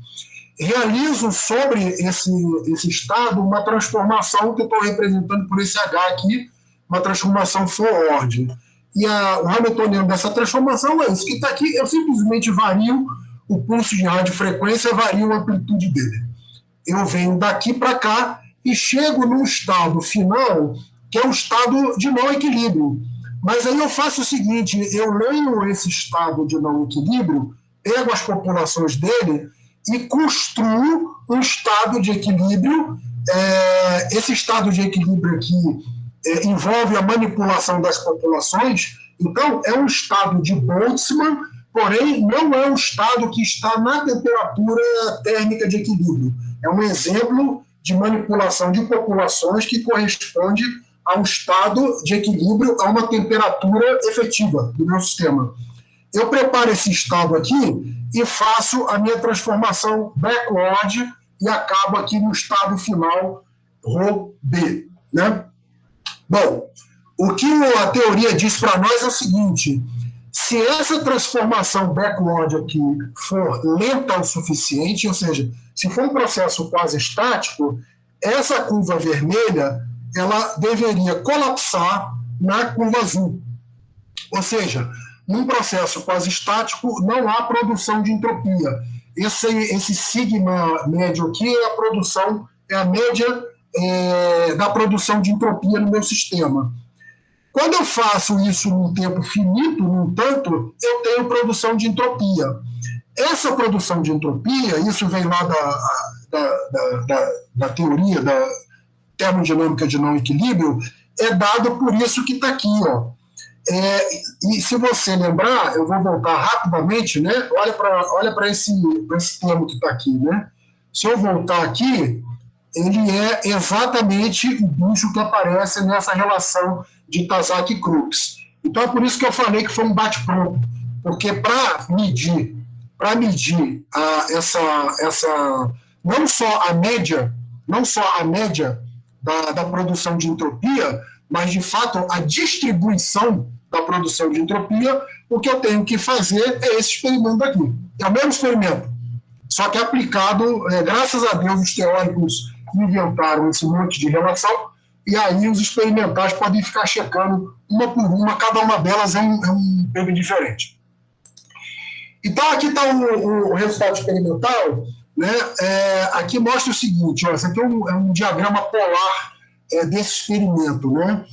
Realizo sobre esse estado uma transformação que eu estou representando por esse H aqui, uma transformação forward. e o hamiltoniano dessa transformação é isso que está aqui. Eu simplesmente vario o pulso de radiofrequência, vario a amplitude dele. Eu venho daqui para cá e chego num estado final, que é um estado de não equilíbrio. Mas aí eu faço o seguinte, eu leio esse estado de não equilíbrio, pego as populações dele e construo um estado de equilíbrio. Esse estado de equilíbrio aqui envolve a manipulação das populações, então é um estado de Boltzmann, porém não é um estado que está na temperatura térmica de equilíbrio. É um exemplo de manipulação de populações que corresponde a um estado de equilíbrio a uma temperatura efetiva do meu sistema. Eu preparo esse estado aqui e faço a minha transformação backward e acabo aqui no estado final ρB, né? Bom, o que a teoria diz para nós é o seguinte: se essa transformação backward aqui for lenta o suficiente, ou seja, se for um processo quase estático, essa curva vermelha ela deveria colapsar na curva azul. Ou seja, num processo quase estático não há produção de entropia. Esse sigma médio aqui é a média da produção de entropia no meu sistema. Quando eu faço isso num tempo finito, no entanto, eu tenho produção de entropia. Essa produção de entropia, isso vem lá da teoria da termodinâmica de não equilíbrio, é dado por isso que está aqui, ó. E se você lembrar, eu vou voltar rapidamente, né? Olha para esse termo que está aqui, né? Se eu voltar aqui, ele é exatamente o bicho que aparece nessa relação de Tazak e Crookes. Então é por isso que eu falei que foi um bate-pronto, porque para medir essa não só a média da produção de entropia, mas de fato a distribuição da produção de entropia, o que eu tenho que fazer é esse experimento aqui. É o mesmo experimento, só que aplicado, graças a Deus, os teóricos inventaram esse monte de relação, e aí os experimentais podem ficar checando uma por uma, cada uma delas é um prêmio diferente. Então, aqui está o resultado experimental, né? Aqui mostra o seguinte, ó, esse aqui é um diagrama polar desse experimento, né?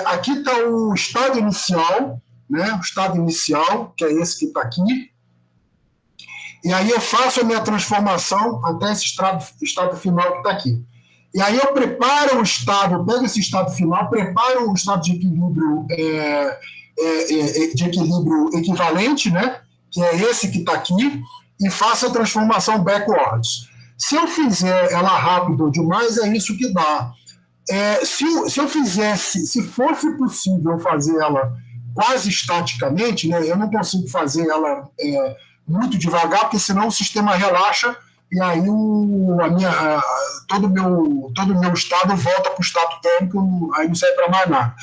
Aqui está o estado inicial, né? O estado inicial, que é esse que está aqui, e aí eu faço a minha transformação até esse estado final que está aqui. E aí eu preparo o estado, eu pego esse estado final, preparo o estado de equilíbrio, equivalente, né? Que é esse que está aqui, e faço a transformação backwards. Se eu fizer ela rápido demais, é isso que dá. Se eu fizesse, se fosse possível fazer ela quase estaticamente, né? Eu não consigo fazer ela muito devagar, porque senão o sistema relaxa e aí todo o meu estado volta para o estado térmico, aí não serve para mais nada.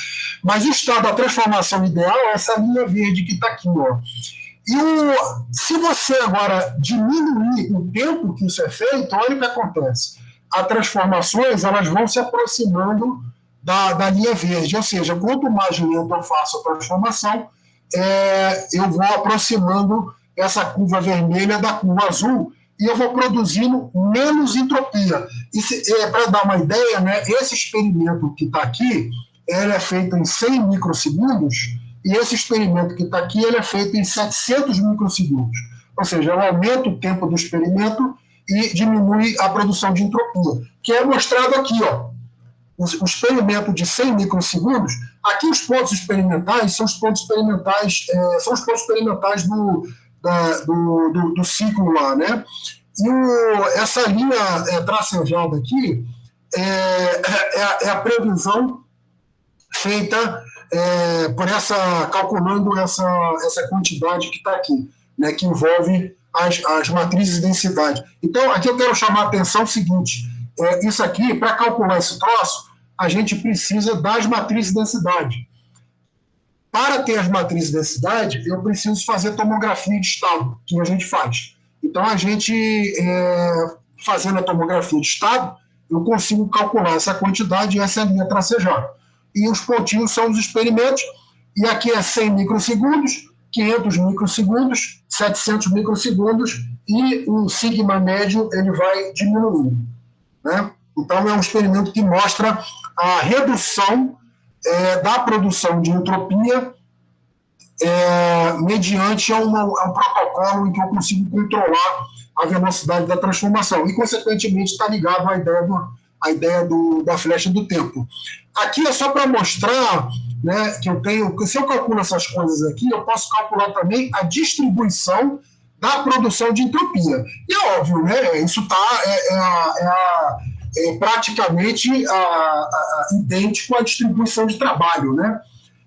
Mas o estado da transformação ideal é essa linha verde que está aqui, ó. Se você agora diminuir o tempo que isso é feito, olha o que acontece. As transformações elas vão se aproximando da linha verde, ou seja, quanto mais lento eu faço a transformação, eu vou aproximando essa curva vermelha da curva azul e eu vou produzindo menos entropia. Para dar uma ideia, né, esse experimento que está aqui, ele é feito em 100 microsegundos, e esse experimento que está aqui, ele é feito em 700 microsegundos. Ou seja, eu aumento o tempo do experimento e diminui a produção de entropia, que é mostrado aqui, ó. O experimento de 100 microsegundos, aqui os pontos experimentais são os pontos experimentais, do ciclo lá, né? E essa linha tracejada aqui é a previsão feita calculando essa quantidade que está aqui, né, que envolve as matrizes de densidade. Então, aqui eu quero chamar a atenção o seguinte, isso aqui, para calcular esse troço, a gente precisa das matrizes de densidade. Para ter as matrizes de densidade, eu preciso fazer tomografia de estado, que a gente faz. Então, a gente, fazendo a tomografia de estado, eu consigo calcular essa quantidade e essa linha tracejada. E os pontinhos são os experimentos. e aqui é 100 microsegundos, 500 microsegundos, 700 microsegundos, e o sigma médio ele vai diminuindo, né? Então, é um experimento que mostra a redução da produção de entropia mediante um protocolo em que eu consigo controlar a velocidade da transformação. E, consequentemente, está ligado à ideia da flecha do tempo. Aqui é só para mostrar, né, que se eu calculo essas coisas aqui, eu posso calcular também a distribuição da produção de entropia. E é óbvio, né, isso está praticamente idêntico à distribuição de trabalho, né?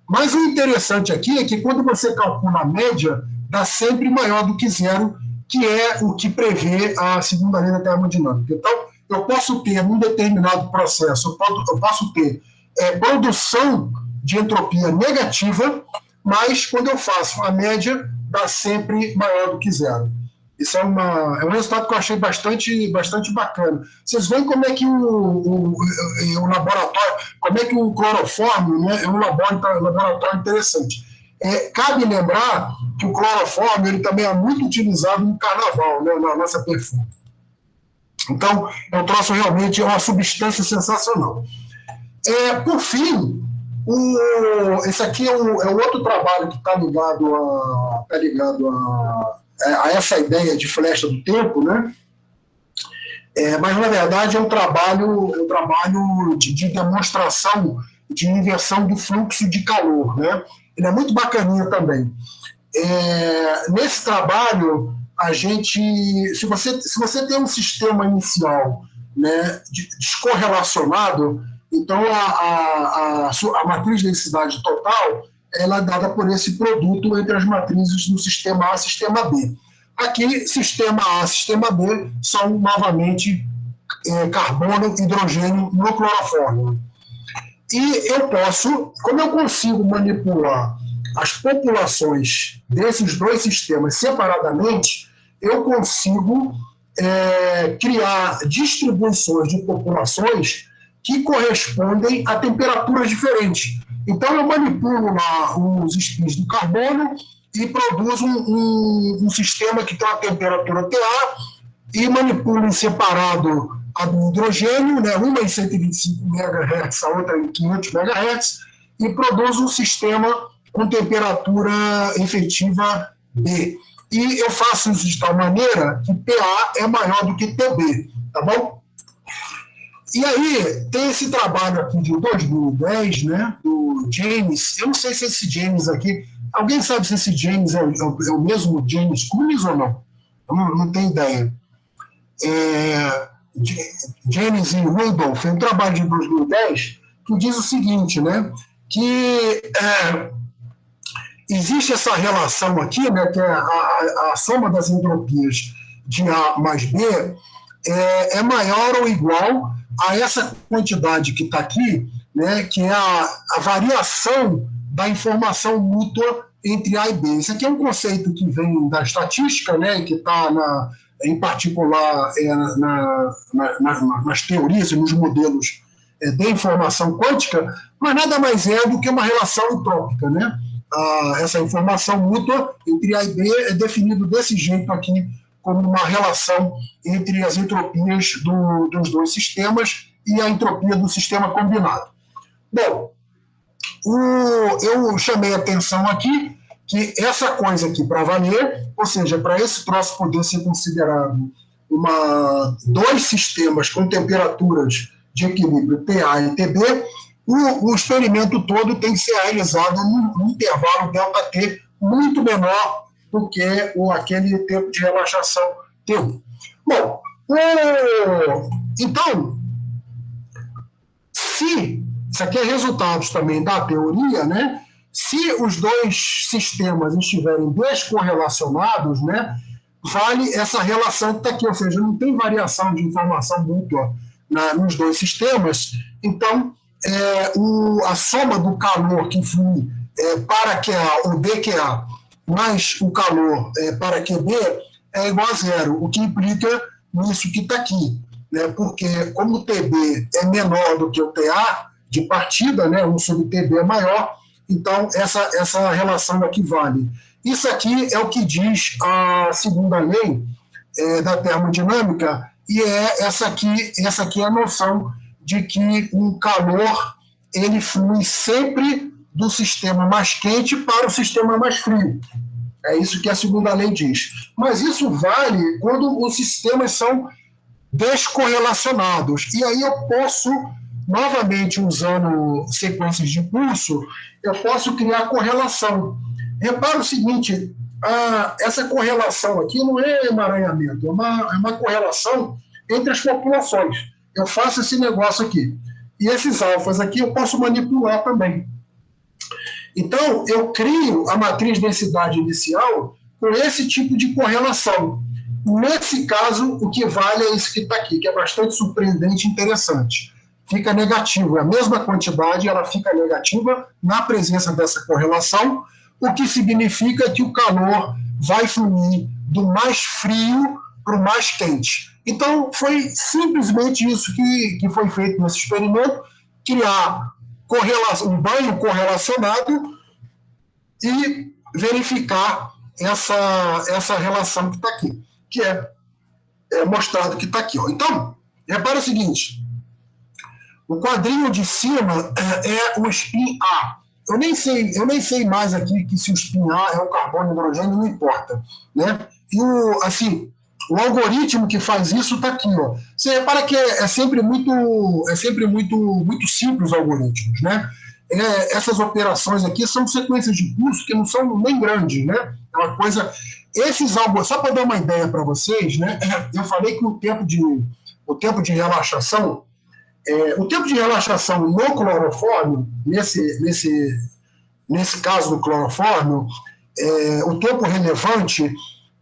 Mas o interessante aqui é que quando você calcula a média, dá sempre maior do que zero, que é o que prevê a segunda lei da termodinâmica. Então, eu posso ter, num determinado processo, eu posso ter produção de entropia negativa, mas quando eu faço a média, dá sempre maior do que zero. Isso é um resultado que eu achei bastante bacana. Vocês veem como é que o laboratório, como é que o clorofórmio, né, é um laboratório interessante. Cabe lembrar que o clorofórmio ele também é muito utilizado no carnaval, né, na nossa perfume. Então, eu trouxe realmente uma substância sensacional. Por fim, esse aqui é um outro trabalho que está ligado a essa ideia de flecha do tempo, né? Mas, na verdade, é um trabalho de demonstração de inversão do fluxo de calor, né? Ele é muito bacaninha também. Nesse trabalho, se você tem um sistema inicial, né, descorrelacionado, então a matriz de densidade total ela é dada por esse produto entre as matrizes do sistema A e sistema B. Aqui, sistema A e sistema B são novamente carbono, hidrogênio no clorofórmio. E como eu consigo manipular as populações desses dois sistemas separadamente, eu consigo criar distribuições de populações que correspondem a temperaturas diferentes. Então, eu manipulo lá os spins do carbono e produzo um sistema que tem uma temperatura TA e manipulo em separado a do hidrogênio, né, uma em 125 MHz, a outra em 500 MHz, e produzo um sistema com temperatura efetiva B. E eu faço isso de tal maneira que PA é maior do que TB, tá bom? E aí, tem esse trabalho aqui de 2010, né, do James. Eu não sei se esse James aqui... Alguém sabe se esse James é o mesmo James Cooley ou não? Eu não tenho ideia. James e Rudolph, é um trabalho de 2010 que diz o seguinte, né, que existe essa relação aqui, né, que é a soma das entropias de A mais B é maior ou igual a essa quantidade que está aqui, né, que é a variação da informação mútua entre A e B. Isso aqui é um conceito que vem da estatística, né, que está, em particular, nas teorias e nos modelos de informação quântica, mas nada mais é do que uma relação entrópica, né? Essa informação mútua entre A e B é definido desse jeito aqui, como uma relação entre as entropias dos dois sistemas e a entropia do sistema combinado. Bom, eu chamei a atenção aqui que essa coisa aqui, para valer, ou seja, para esse troço poder ser considerado dois sistemas com temperaturas de equilíbrio TA e TB, o experimento todo tem que ser realizado num intervalo ΔT muito menor do que aquele tempo de relaxação T1. Bom, então, isso aqui é resultados também da teoria, né? Se os dois sistemas estiverem descorrelacionados, né, vale essa relação que está aqui, ou seja, não tem variação de informação mútua nos dois sistemas, então a soma do calor que flui para QA ou DQA mais o calor para QB é igual a zero, o que implica nisso que está aqui, né? Porque como o TB é menor do que o TA de partida, né, 1 sobre TB é maior, Então, essa relação aqui vale. Isso aqui é o que diz a segunda lei da termodinâmica, e essa aqui é a noção de que o calor ele flui sempre do sistema mais quente para o sistema mais frio. É isso que a segunda lei diz. Mas isso vale quando os sistemas são descorrelacionados. E aí eu posso, novamente usando sequências de impulso, eu posso criar correlação. Repara o seguinte, essa correlação aqui não é emaranhamento, é uma correlação entre as populações. Eu faço esse negócio aqui. E esses alfas aqui eu posso manipular também. Então, eu crio a matriz densidade inicial com esse tipo de correlação. Nesse caso, o que vale é isso que está aqui, que é bastante surpreendente e interessante. Fica negativo, é a mesma quantidade, ela fica negativa na presença dessa correlação, o que significa que o calor vai fluir do mais frio para o mais quente. Então, foi simplesmente isso que foi feito nesse experimento, criar um banho correlacionado e verificar essa relação que está aqui, que é mostrado que está aqui. Ó. Então, repara o seguinte, o quadrinho de cima é o spin A. Eu nem sei mais aqui que se o spin A é o carbono e hidrogênio, não importa. Né? E o algoritmo que faz isso está aqui. Ó. Você repara que é sempre muito simples os algoritmos. Né? Essas operações aqui são sequências de curso que não são nem grandes. Né? É uma coisa... Só para dar uma ideia para vocês, né? Eu falei que o tempo de relaxação... o tempo de relaxação no clorofórmio, nesse caso do clorofórmio, o tempo relevante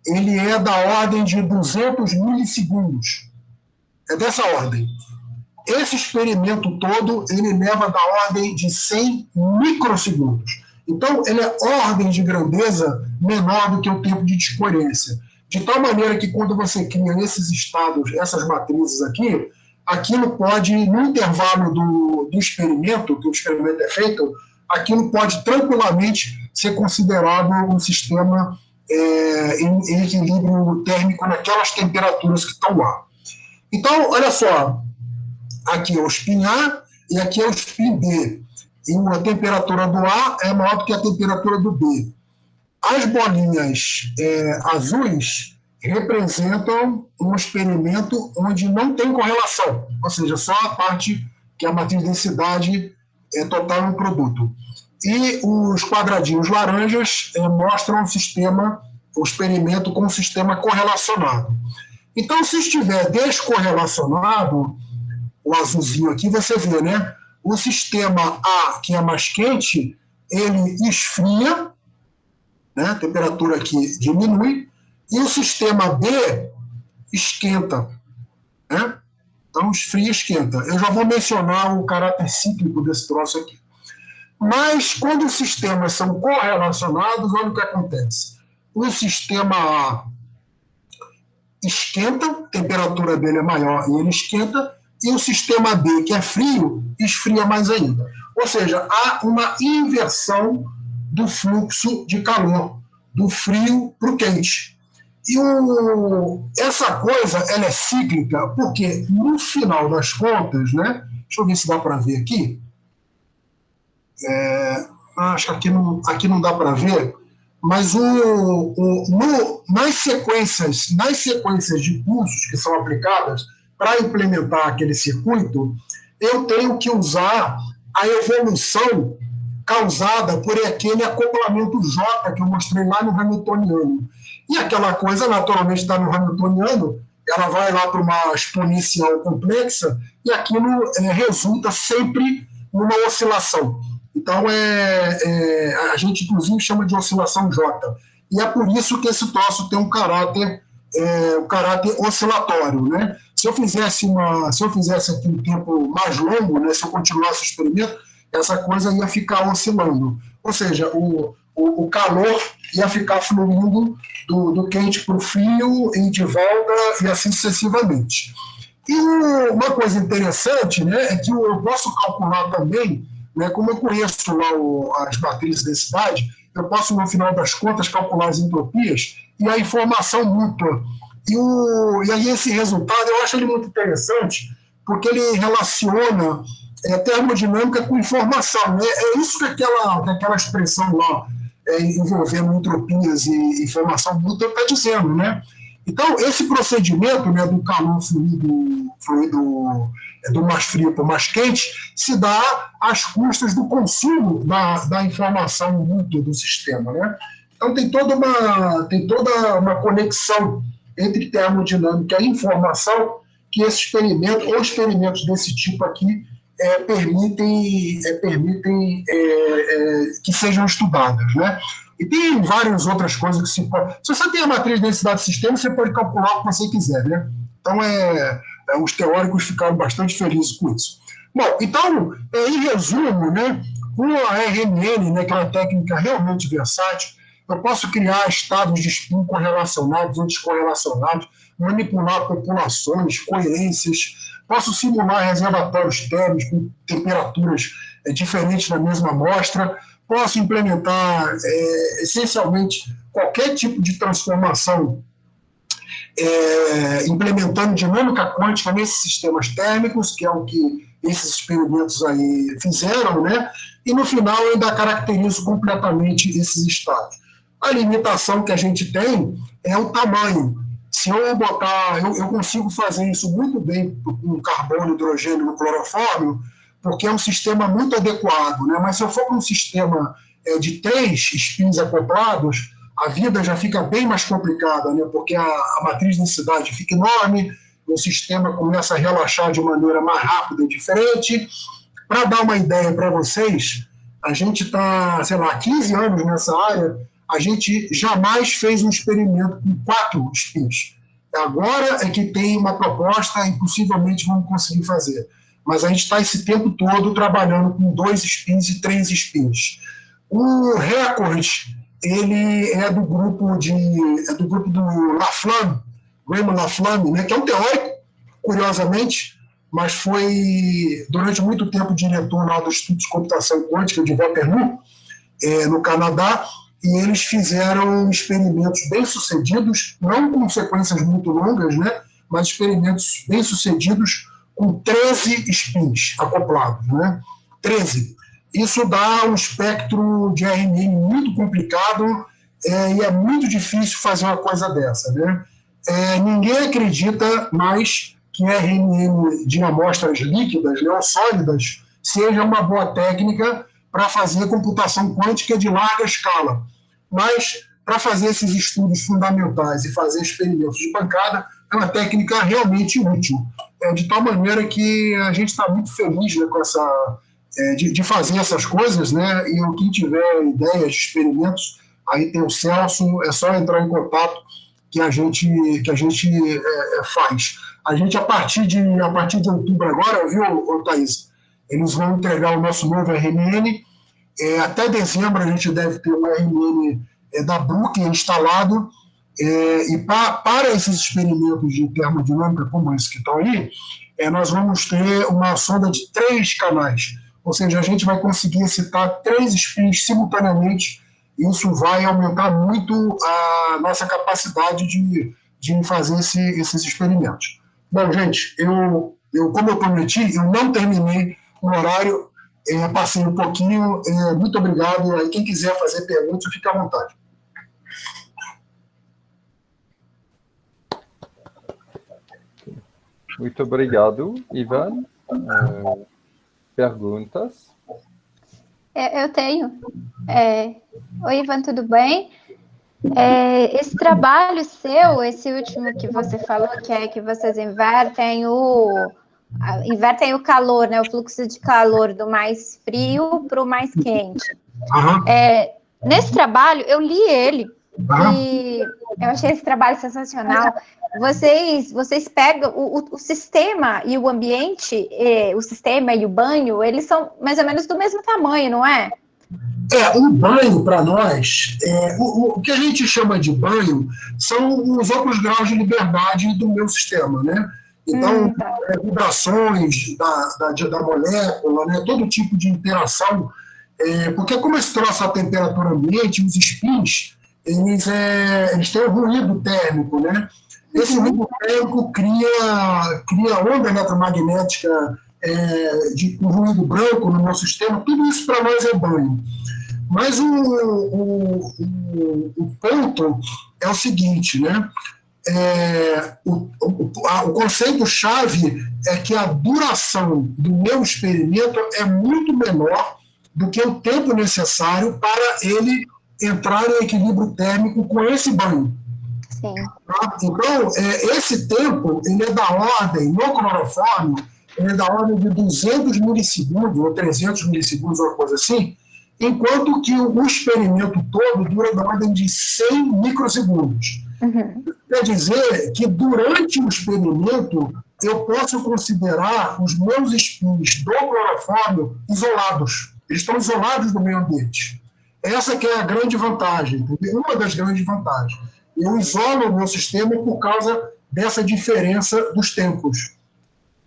ele é da ordem de 200 milissegundos. É dessa ordem. Esse experimento todo ele leva da ordem de 100 microsegundos. Então, ele é ordem de grandeza menor do que o tempo de discorrência. De tal maneira que quando você cria esses estados, essas matrizes aqui, aquilo pode, no intervalo do experimento, que o experimento é feito, aquilo pode tranquilamente ser considerado um sistema em equilíbrio térmico naquelas temperaturas que estão lá. Então, olha só, aqui é o spin A e aqui é o spin B. E a temperatura do A é maior do que a temperatura do B. As bolinhas azuis representam um experimento onde não tem correlação, ou seja, só a parte que é a matriz de densidade total no produto. E os quadradinhos laranjas mostram o experimento com um sistema correlacionado. Então, se estiver descorrelacionado, o azulzinho aqui, você vê, né? O sistema A, que é mais quente, ele esfria, né? A temperatura aqui diminui, e o sistema B esquenta. Né? Então, esfria e esquenta. Eu já vou mencionar o caráter cíclico desse troço aqui. Mas, quando os sistemas são correlacionados, olha o que acontece. O sistema A esquenta, a temperatura dele é maior e ele esquenta, e o sistema B, que é frio, esfria mais ainda. Ou seja, há uma inversão do fluxo de calor, do frio para o quente. E essa coisa ela é cíclica, porque no final das contas, né? Deixa eu ver se dá para ver aqui. Acho que aqui não dá para ver, mas nas sequências de pulsos que são aplicadas para implementar aquele circuito, eu tenho que usar a evolução causada por aquele acoplamento J que eu mostrei lá no Hamiltoniano. E aquela coisa, naturalmente, está no Hamiltoniano, ela vai lá para uma exponencial complexa e aquilo resulta sempre numa oscilação. Então, a gente, inclusive, chama de oscilação J. E é por isso que esse troço tem um caráter oscilatório. Né? Se eu fizesse aqui um tempo mais longo, né, se eu continuasse o experimento, essa coisa ia ficar oscilando. Ou seja, o calor ia ficar fluindo do quente para o frio e de volta e assim sucessivamente. E uma coisa interessante, né, é que eu posso calcular também né? Como eu conheço lá as matrizes de densidade, eu posso, no final das contas, calcular as entropias e a informação mútua. E aí esse resultado, eu acho ele muito interessante, porque ele relaciona termodinâmica com informação. Né? É isso que aquela expressão lá, envolvendo entropias e informação mútua, está dizendo. Né? Então, esse procedimento, né, do calor fluido do mais frio para o mais quente se dá às custas do consumo da informação mútua do sistema. Né? Então, tem toda uma conexão entre termodinâmica e informação que esse experimento, ou experimentos desse tipo aqui, permitem que sejam estudadas. Né? E tem várias outras coisas que se pode... Se você tem a matriz de densidade do sistema, você pode calcular o que você quiser. Né? Então, os teóricos ficaram bastante felizes com isso. Bom, então, em resumo, né, com a RMN, né, que é uma técnica realmente versátil, eu posso criar estados de spin correlacionados ou descorrelacionados, manipular populações, coerências, posso simular reservatórios térmicos com temperaturas diferentes na mesma amostra, posso implementar essencialmente qualquer tipo de transformação implementando dinâmica quântica nesses sistemas térmicos, que é o que esses experimentos aí fizeram, né? E no final eu ainda caracterizo completamente esses estados. A limitação que a gente tem é o tamanho. Se eu botar, eu consigo fazer isso muito bem com carbono, hidrogênio no clorofórmio, porque é um sistema muito adequado, né? Mas se eu for para um sistema de 3 spins acoplados, a vida já fica bem mais complicada, né? Porque a matriz de densidade fica enorme, o sistema começa a relaxar de maneira mais rápida e diferente. Para dar uma ideia para vocês, a gente está, sei lá, 15 anos nessa área, a gente jamais fez um experimento com 4 spins. Agora é que tem uma proposta e possivelmente vamos conseguir fazer. Mas a gente está esse tempo todo trabalhando com 2 spins e 3 spins. O recorde, ele é do grupo do Laflamme, Raymond Laflamme, né, que é um teórico, curiosamente, mas foi durante muito tempo diretor lá do Instituto de Computação Quântica de Waterloo, no Canadá, e eles fizeram experimentos bem-sucedidos, não com sequências muito longas, né, mas experimentos bem-sucedidos com 13 spins acoplados. Né? 13. Isso dá um espectro de RMN muito complicado e é muito difícil fazer uma coisa dessa. Né? Ninguém acredita mais que RMN de amostras líquidas, né, ou sólidas, seja uma boa técnica para fazer computação quântica de larga escala. Mas, para fazer esses estudos fundamentais e fazer experimentos de bancada, é uma técnica realmente útil. De tal maneira que a gente está muito feliz, né, com de fazer essas coisas, né? E quem tiver ideias de experimentos, aí tem o Celso, é só entrar em contato que a gente faz. A gente, a partir de outubro agora, viu, Thaís? Eles vão entregar o nosso novo RMN. Até dezembro a gente deve ter um RMN da Brooklyn instalado. E para esses experimentos de termodinâmica como esse que estão aí, nós vamos ter uma sonda de 3 canais. Ou seja, a gente vai conseguir excitar 3 spins simultaneamente. E isso vai aumentar muito a nossa capacidade de fazer esses experimentos. Bom, gente, como eu prometi, eu não terminei o horário, passei um pouquinho. Muito obrigado. Aí, quem quiser fazer perguntas, fique à vontade. Muito obrigado, Ivan. Perguntas? Eu tenho. Oi, Ivan, tudo bem? Esse trabalho seu, esse último que você falou, que vocês invertem o calor, né, o fluxo de calor do mais frio para o mais quente. Uhum. Nesse trabalho, eu li ele, e eu achei esse trabalho sensacional. Vocês pegam o sistema e o ambiente, o sistema e o banho, eles são mais ou menos do mesmo tamanho, não é? O banho, para nós, o que a gente chama de banho são os outros graus de liberdade do meu sistema, né? Então, vibrações da molécula, né? Todo tipo de interação, porque como esse troço a temperatura ambiente, os spins, eles têm um ruído térmico, né? Esse ruído térmico cria onda eletromagnética com ruído branco no nosso sistema, tudo isso para nós é banho. Mas o ponto é o seguinte, né? O conceito-chave é que a duração do meu experimento é muito menor do que o tempo necessário para ele entrar em equilíbrio térmico com esse banho. Sim. Tá? Então, esse tempo, ele é da ordem, no clorofórmio, ele é da ordem de 200 milissegundos, ou 300 milissegundos, ou coisa assim, enquanto que o experimento todo dura da ordem de 100 microsegundos. Uhum. Quer dizer que durante o experimento eu posso considerar os meus spins do clorofórmio isolados. Eles estão isolados do meio ambiente. Essa que é a grande vantagem, entendeu? Uma das grandes vantagens. Eu isolo o meu sistema por causa dessa diferença dos tempos.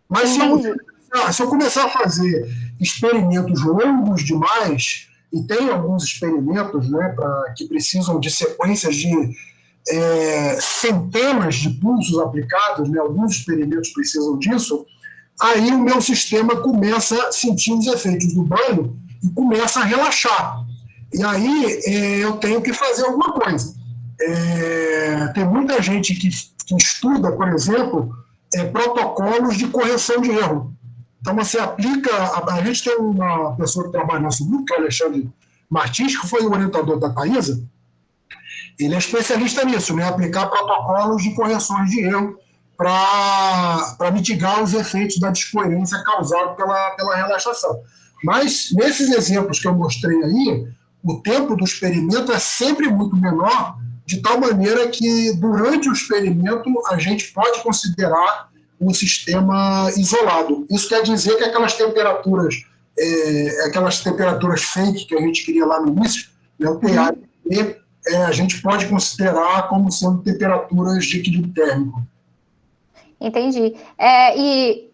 Mas se eu começar a fazer experimentos longos demais, e tem alguns experimentos, né, que precisam de sequências de centenas de pulsos aplicados, né, alguns experimentos precisam disso, aí o meu sistema começa a sentir os efeitos do banho e começa a relaxar. E aí eu tenho que fazer alguma coisa. Tem muita gente que estuda, por exemplo, protocolos de correção de erro. Então você aplica, a gente tem uma pessoa que trabalha no nosso grupo, que é o Alexandre Martins, que foi o orientador da Thaisa. Ele é especialista nisso, né? Aplicar protocolos de correções de erro para mitigar os efeitos da descoerência causada pela relaxação. Mas, nesses exemplos que eu mostrei aí, o tempo do experimento é sempre muito menor, de tal maneira que, durante o experimento, a gente pode considerar um sistema isolado. Isso quer dizer que aquelas temperaturas fake que a gente queria lá no início, né, o pH e P, a gente pode considerar como sendo temperaturas de equilíbrio térmico. Entendi.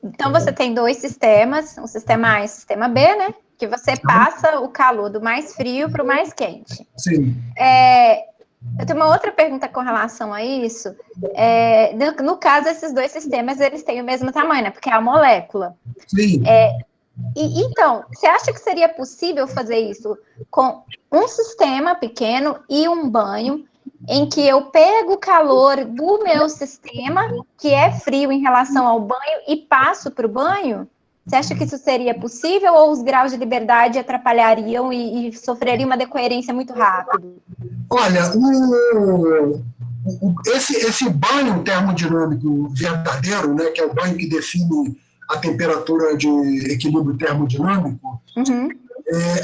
Então você tem dois sistemas, um sistema A e um sistema B, né? Que você passa o calor do mais frio para o mais quente. Sim. Eu tenho uma outra pergunta com relação a isso. No caso, esses dois sistemas, eles têm o mesmo tamanho, né? Porque é a molécula. Sim. Então, você acha que seria possível fazer isso com um sistema pequeno e um banho, em que eu pego o calor do meu sistema, que é frio em relação ao banho, e passo para o banho? Você acha que isso seria possível, ou os graus de liberdade atrapalhariam e sofreria uma decoerência muito rápido? Olha, esse banho termodinâmico verdadeiro, né, que é o banho que define a temperatura de equilíbrio termodinâmico,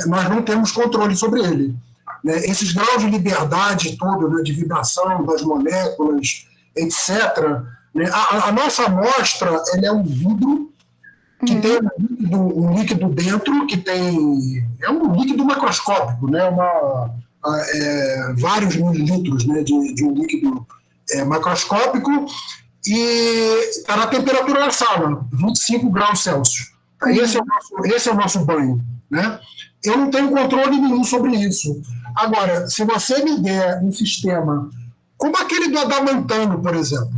nós não temos controle sobre ele. Né? Esses graus de liberdade todo, né, de vibração das moléculas, etc., né? A nossa amostra é um vidro que tem um líquido dentro, é um líquido macroscópico, né? Vários mililitros, né, de um líquido macroscópico, e está na temperatura da sala, 25 graus Celsius. Esse é o nosso banho. Né? Eu não tenho controle nenhum sobre isso. Agora, se você me der um sistema como aquele do adamantano, por exemplo,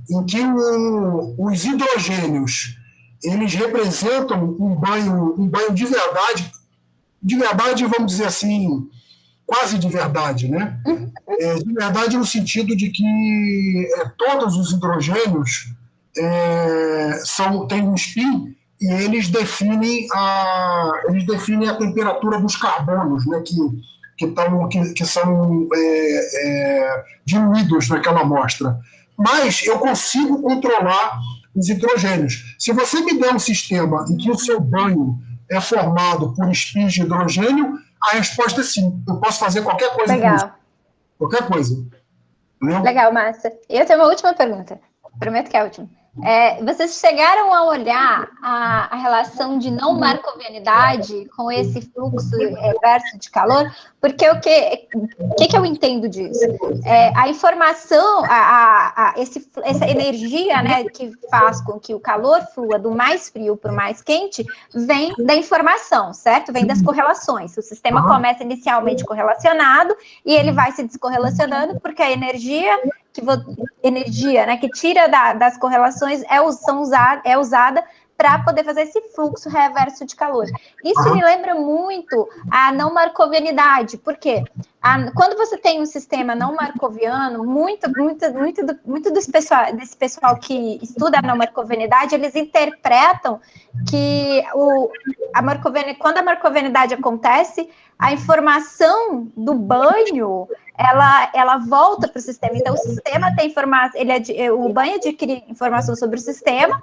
em que os hidrogênios eles representam um banho de verdade, vamos dizer assim, quase de verdade, né? De verdade no sentido de que todos os hidrogênios têm um spin e eles definem a temperatura dos carbonos, né? Que são diluídos naquela amostra. Mas eu consigo controlar os hidrogênios. Se você me der um sistema em que o seu banho é formado por spins de hidrogênio, a resposta é sim. Eu posso fazer qualquer coisa. Legal. Qualquer coisa. Entendeu? Legal, Márcia. E eu tenho uma última pergunta. Prometo que é a última. vocês chegaram a olhar a relação de não marcovianidade com esse fluxo reverso de calor? Porque o que eu entendo disso? A informação, essa energia, né, que faz com que o calor flua do mais frio para o mais quente, vem da informação, certo? Vem das correlações. O sistema começa inicialmente correlacionado e ele vai se descorrelacionando porque a energia, né, que tira das correlações é usada para poder fazer esse fluxo reverso de calor. Isso me lembra muito a não marcovianidade, porque quando você tem um sistema não marcoviano, muito desse pessoal que estuda a não marcovianidade, eles interpretam que quando a marcovianidade acontece, a informação do banho ela volta para o sistema. Então, o sistema tem informação, o banho adquire informação sobre o sistema,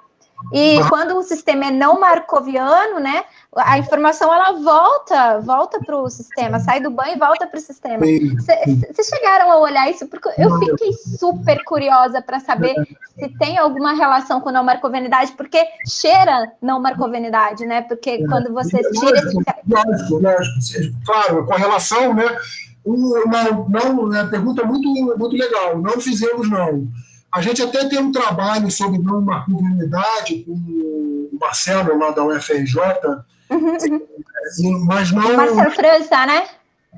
e quando o sistema é não marcoviano, né, a informação ela volta para o sistema, sai do banho e volta para o sistema. Vocês chegaram a olhar isso? Porque eu fiquei super curiosa para saber se tem alguma relação com não marcovianidade, porque cheira não marcovianidade, né? Porque quando você tira esse... Lógico, claro, com relação, né? A pergunta é muito legal. Não fizemos, não. A gente até tem um trabalho sobre não marcovianidade com o Marcelo, lá da UFRJ, mas não... Marcelo França, né?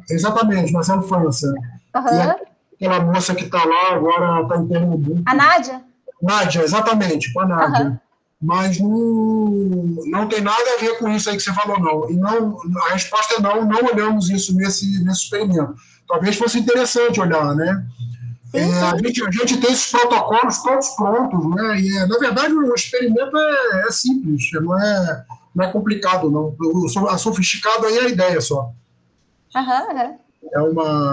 Exatamente, Marcelo França. E aquela moça que está lá agora está em Pernambuco. A Nádia? Nádia, exatamente, com a Nádia. Mas não tem nada a ver com isso aí que você falou, não. E a resposta é não olhamos isso nesse experimento. Talvez fosse interessante olhar, né? A gente tem esses protocolos todos prontos, né? E, na verdade, o experimento é simples, não é complicado, não. A sofisticado aí é a ideia só.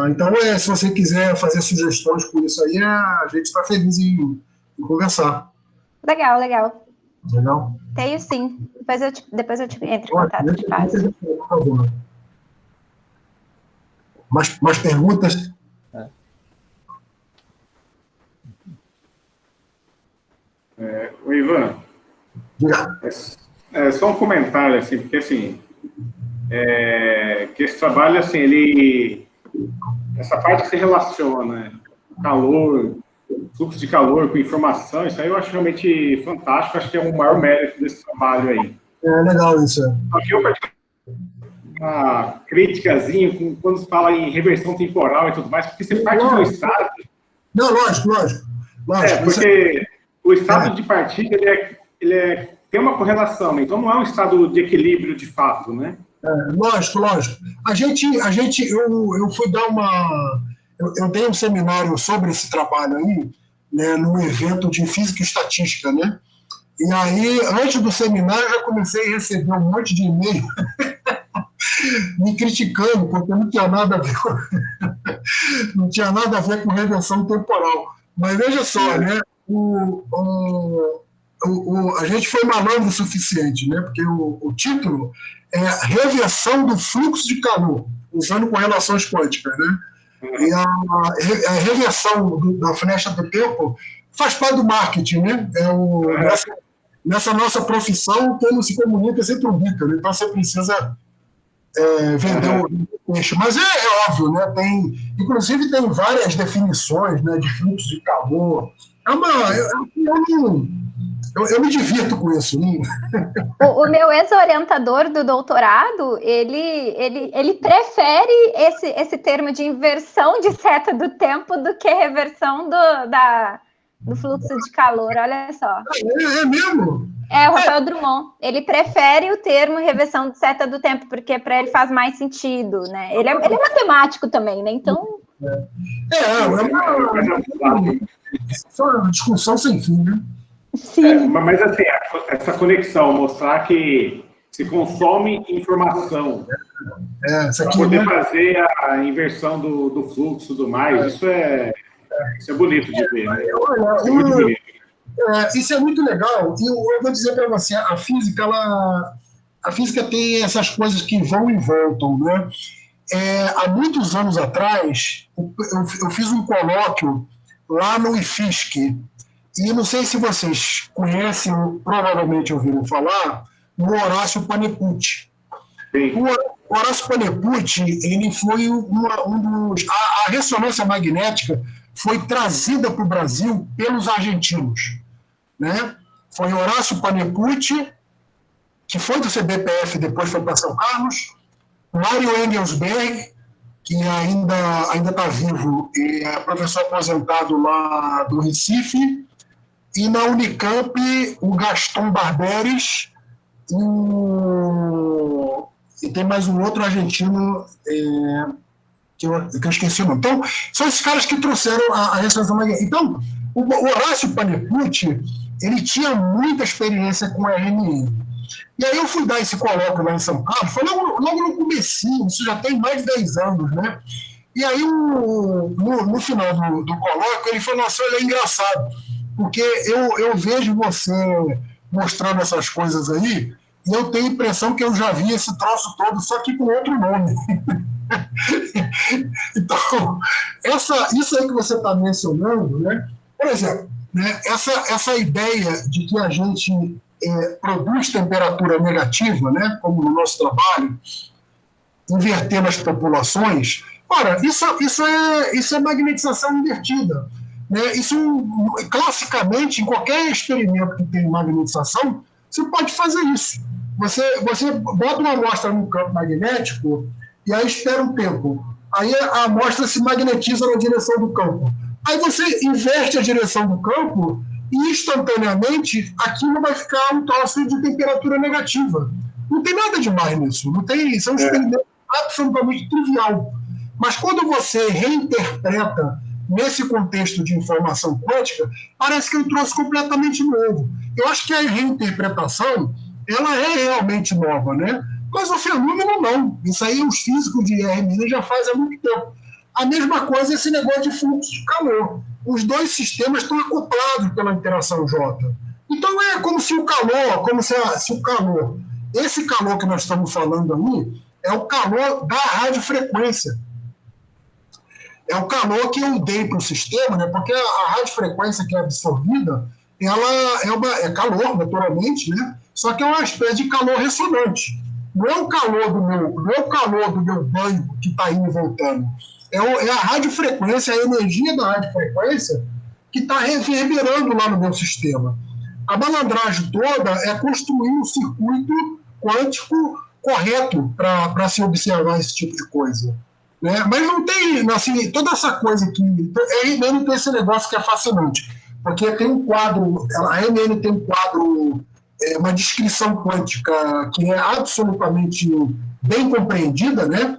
Então, se você quiser fazer sugestões por isso aí, a gente está feliz em conversar. Legal. Legal? Tenho sim. Depois eu te entro em contato, te passo. Por favor. Mais perguntas? O Ivan, só um comentário, assim, porque, assim, que esse trabalho, assim, essa parte que se relaciona calor, fluxo de calor com informação, isso aí eu acho realmente fantástico, acho que é o maior mérito desse trabalho aí. Legal isso. Só que eu uma criticazinha quando se fala em reversão temporal e tudo mais, porque você parte do estado... Não, lógico. Porque o estado de partida, ele tem uma correlação, então não é um estado de equilíbrio de fato, né? Lógico. Eu fui dar eu dei um seminário sobre esse trabalho aí, né, num evento de física e estatística, né? E aí, antes do seminário, já comecei a receber um monte de e-mail me criticando, porque não tinha nada a ver com reversão temporal. Mas veja só, né? A gente foi malandro o suficiente, né? Porque o título é Reversão do Fluxo de Calor, usando correlações quânticas, né? E a reversão da flecha do tempo faz parte do marketing, né? Nessa nossa profissão, quem não se comunica sempre ubica, né? Então você precisa vender o peixe. Mas é óbvio, né? Inclusive tem várias definições, né, de fluxo de calor. Eu me divirto com isso. Né? O meu ex-orientador do doutorado, ele prefere esse termo de inversão de seta do tempo do que reversão do fluxo de calor, olha só. É mesmo? O Rafael Drummond. Ele prefere o termo reversão de seta do tempo, porque para ele faz mais sentido, né? Ele é matemático também, né? Então... É uma discussão sem fim, né? Sim. Mas assim, essa conexão, mostrar que se consome informação para poder fazer a inversão do fluxo e tudo mais, isso é bonito de ver, né? Isso é muito bonito. Isso é muito legal. E eu vou dizer para você, a física tem essas coisas que vão e voltam, né? Há muitos anos atrás, eu fiz um colóquio lá no IFSC, E não sei se vocês conhecem, ou provavelmente ouviram falar, no Horácio Panepucci. O Horácio Panepucci, ele foi um dos... A ressonância magnética foi trazida para o Brasil pelos argentinos, né? Foi Horácio Panepucci, que foi do CBPF, depois foi para São Carlos, Mário Engelsberg, que ainda está vivo, é professor aposentado lá do Recife, e na Unicamp, o Gaston Barberis, e tem mais um outro argentino que eu esqueci o nome. Então, são esses caras que trouxeram a ressonância magnética. Então, o Horácio Panepucci, ele tinha muita experiência com a RNN. E aí eu fui dar esse colóquio lá em São Carlos, foi logo no comecinho, isso já tem mais de 10 anos, né? E aí, no final do colóquio, ele falou assim, olha, é engraçado, porque eu vejo você mostrando essas coisas aí, e eu tenho a impressão que eu já vi esse troço todo, só que com outro nome. Então, isso aí que você está mencionando, né? Por exemplo, né, essa ideia de que a gente produz temperatura negativa, né, como no nosso trabalho, invertendo as populações, ora, isso é magnetização invertida. Né? Isso, classicamente, em qualquer experimento que tem magnetização, você pode fazer isso. Você bota uma amostra no campo magnético e aí espera um tempo. Aí a amostra se magnetiza na direção do campo. Aí você inverte a direção do campo e instantaneamente aquilo vai ficar um troço de temperatura negativa. Não tem nada demais nisso. Não tem, isso é um experimento absolutamente trivial. Mas quando você reinterpreta nesse contexto de informação quântica, parece que é um troço completamente novo. Eu acho que a reinterpretação ela é realmente nova, né? Mas o fenômeno não. Isso aí os físicos de RMN já fazem há muito tempo. A mesma coisa é esse negócio de fluxo de calor. Os dois sistemas estão acoplados pela interação J. Então é como se o calor, esse calor que nós estamos falando aí, é o calor da radiofrequência. É o calor que eu dei para o sistema, né? Porque a radiofrequência que é absorvida, ela é calor, naturalmente, né? Só que é uma espécie de calor ressonante. Não é o calor do meu banho que está indo e voltando. É a radiofrequência, a energia da radiofrequência que está reverberando lá no meu sistema. A malandragem toda é construir um circuito quântico correto para se observar esse tipo de coisa. Né? Mas não tem, assim, toda essa coisa que... A RNN tem esse negócio que é fascinante, porque tem um quadro, a RNN tem um quadro, uma descrição quântica que é absolutamente bem compreendida, né?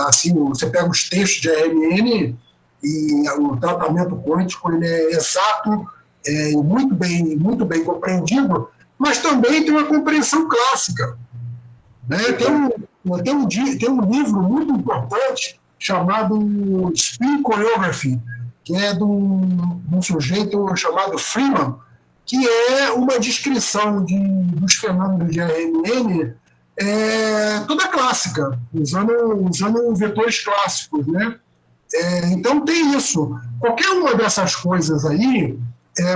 Assim, você pega os textos de RNN e o tratamento quântico ele é exato, muito bem compreendido, mas também tem uma compreensão clássica. Né? Tem um livro muito importante chamado Spin Choreography, que é de um sujeito chamado Freeman, que é uma descrição dos fenômenos de RNN toda clássica, usando vetores clássicos. Né? Então tem isso. Qualquer uma dessas coisas aí,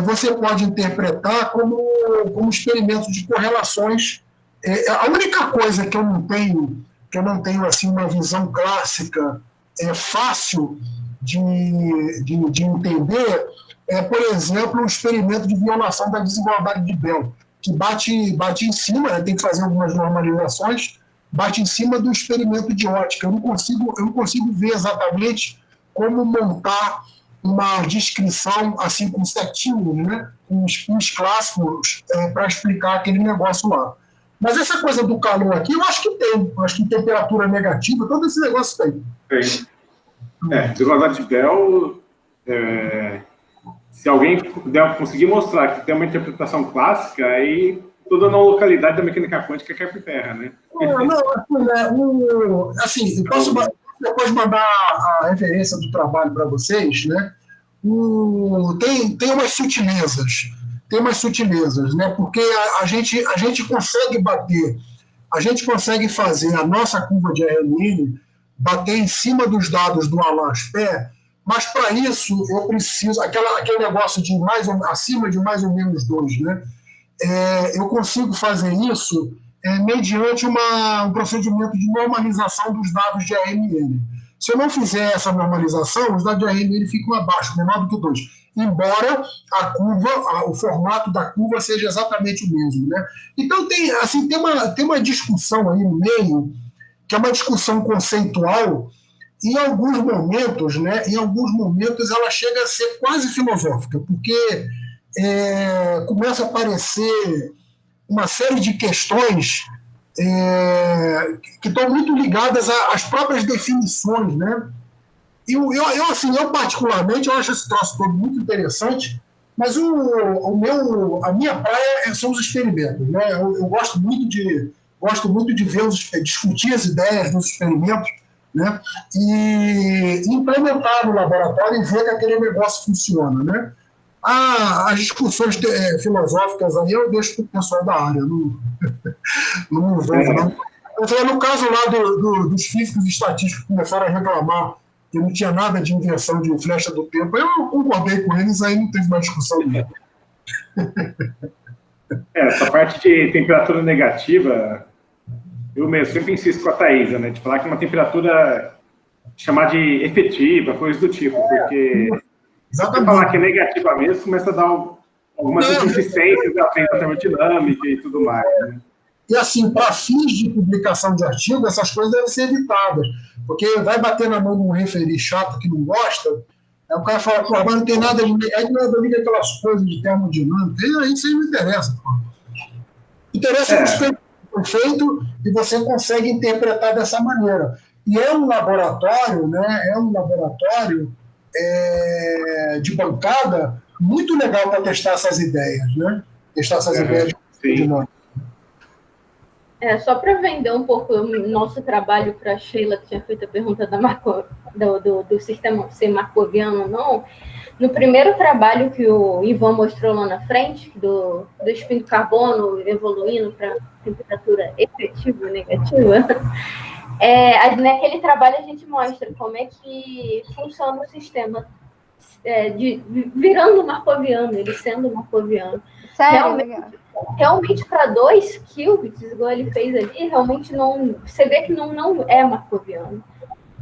você pode interpretar como experimento de correlações. A única coisa que eu não tenho assim, uma visão clássica fácil de entender por exemplo, um experimento de violação da desigualdade de Bell, que bate em cima, né, tem que fazer algumas normalizações, bate em cima do experimento de ótica. Eu não consigo ver exatamente como montar uma descrição assim com certinho, né, com os pins clássicos para explicar aquele negócio lá. Mas essa coisa do calor aqui, eu acho que tem. Eu acho que temperatura negativa, todo esse negócio tem. Desigualdade de Bell, se alguém puder conseguir mostrar que tem uma interpretação clássica, aí toda a não localidade da mecânica quântica cai por terra, né? Assim, eu posso depois mandar a referência do trabalho para vocês, né? Tem umas sutilezas, né? Porque a gente consegue bater, a gente consegue fazer a nossa curva de RNN bater em cima dos dados do Alain Aspect Mas para isso eu preciso, aquele negócio de acima de mais ou menos 2, né? Eu consigo fazer isso mediante um procedimento de normalização dos dados de AML. Se eu não fizer essa normalização, os dados de AML ficam abaixo, menor do que 2, embora a curva, o formato da curva seja exatamente o mesmo, né? Então tem uma discussão aí no meio, que é uma discussão conceitual. Em alguns momentos, né, ela chega a ser quase filosófica, porque começa a aparecer uma série de questões que estão muito ligadas às próprias definições, né? E eu particularmente, eu acho esse troço todo muito interessante, mas a minha praia são os experimentos, né? Eu gosto muito de ver discutir as ideias dos experimentos, né? E implementar no laboratório e ver que aquele negócio funciona, né? As discussões filosóficas aí eu deixo para o pessoal da área, não me envolvo, não. No caso lá dos físicos e estatísticos que começaram a reclamar que não tinha nada de invenção de flecha do tempo, eu concordei com eles, aí não teve mais discussão nenhuma. Essa parte de temperatura negativa, eu mesmo sempre insisto com a Thaisa, né, de falar que uma temperatura chamar de efetiva, coisa do tipo, porque se você falar que é negativa mesmo, começa a dar algumas inconsistências da termodinâmica e tudo mais, né? E assim, para fins de publicação de artigo, essas coisas devem ser evitadas, porque vai bater na mão de um referi chato que não gosta, aí o cara fala, pô, mas não tem nada de negativo, aí nada liga aquelas coisas de termodinâmica, e aí isso aí não interessa, pô. Interessa que o experimento foi feito e você consegue interpretar dessa maneira. E é um laboratório, né? De bancada muito legal para testar essas ideias, né? Testar essas ideias de nós. Só para vender um pouco o nosso trabalho para a Sheila, que tinha feito a pergunta do sistema ser marcoviano ou não, no primeiro trabalho que o Ivan mostrou lá na frente, do espinho de carbono evoluindo para temperatura efetiva ou negativa, naquele trabalho a gente mostra como é que funciona o sistema virando marcoviano, ele sendo marcoviano. Sério? Realmente para 2 qubits, igual ele fez ali, realmente não. Você vê que não é marcoviano.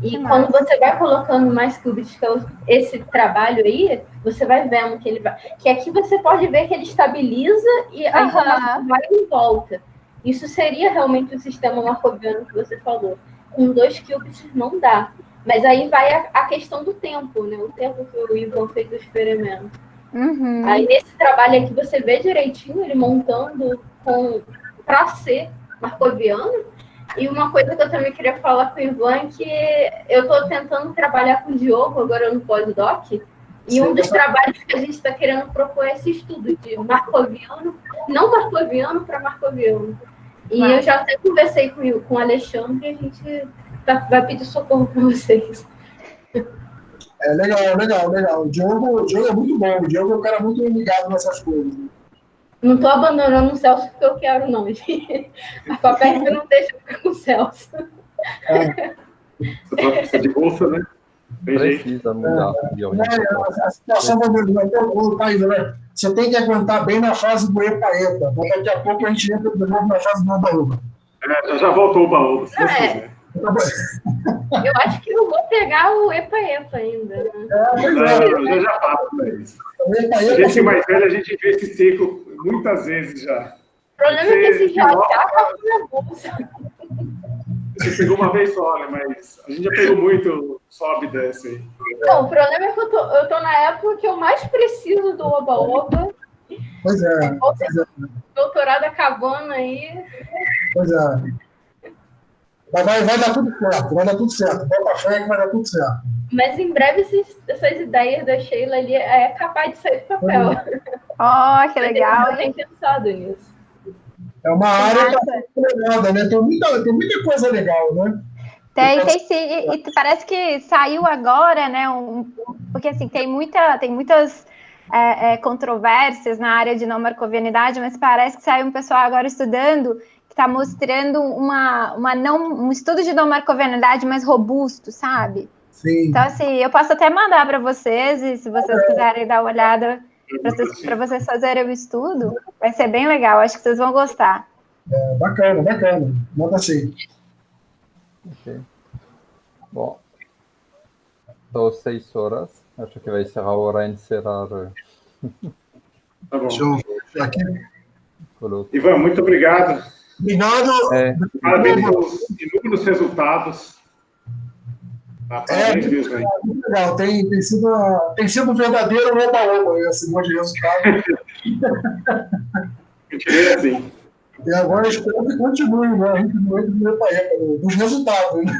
E quando você vai colocando mais qubits, que é esse trabalho aí, você vai vendo que ele vai. Que aqui você pode ver que ele estabiliza e a informação vai em volta. Isso seria realmente o sistema marcoviano que você falou. Com 2 qubits não dá. Mas aí vai a questão do tempo, né? O tempo que o Ivan fez o experimento. Uhum. Aí nesse trabalho aqui você vê direitinho ele montando para ser marcoviano. E uma coisa que eu também queria falar com o Ivan é que eu estou tentando trabalhar com o Diogo agora no pós-doc, e um dos trabalhos que a gente está querendo propor é esse estudo de marcoviano, não marcoviano para marcoviano. E eu já até conversei com o Alexandre e a gente vai pedir socorro para vocês. Legal. O Diogo é muito bom. O Diogo é um cara muito ligado nessas coisas. Não estou abandonando o Celso porque eu quero, não. A Faperg não deixa eu ficar com o Celso. Você precisa de bolsa, né? Precisa mudar. A situação vai ter um país, né? Você tem que aguentar bem na fase do epa-epa. Mas daqui a pouco a gente entra de novo na fase do oba-oba. Já voltou o baú, se você quiser. Eu acho que eu vou pegar o epa-epa ainda. Né? Eu já faço para isso. A gente mais velho, a gente vê esse ciclo muitas vezes já. O problema é que esse já tá na bolsa. Você pegou uma vez só, né? Mas a gente já pegou muito, sobe e desce aí. Não, o problema é que eu tô na época que eu mais preciso do oba-oba. Pois é. Doutorado acabando aí. Pois é. Vai dar tudo certo. Bota fé que vai dar tudo certo. Mas em breve essas ideias da Sheila ali é capaz de sair do papel. Que legal. Eu tenho pensado nisso. É uma área que está legal, né? Tem muita coisa legal, né? Tem sim. E parece que saiu agora, né? Porque assim, tem muitas controvérsias na área de não marcovianidade, mas parece que saiu um pessoal agora estudando que está mostrando um estudo de não marcovianidade mais robusto, sabe? Sim. Então, assim, eu posso até mandar para vocês, e se vocês quiserem dar uma olhada, para vocês fazerem o estudo, vai ser bem legal, acho que vocês vão gostar. Bacana. Manda assim. Ok. Bom, são 6 horas. Acho que vai ser a hora de encerrar. Tá bom. Deixa eu ver aqui. Ivan, muito obrigado. Obrigado. Parabéns pelos inúmeros resultados. Parabéns mesmo aí. Muito legal. Tem sido um verdadeiro oba-oba esse monte de resultado. Eu tirei assim. E agora eu espero que continue, né? A gente não entra no meu país, dos resultados, né?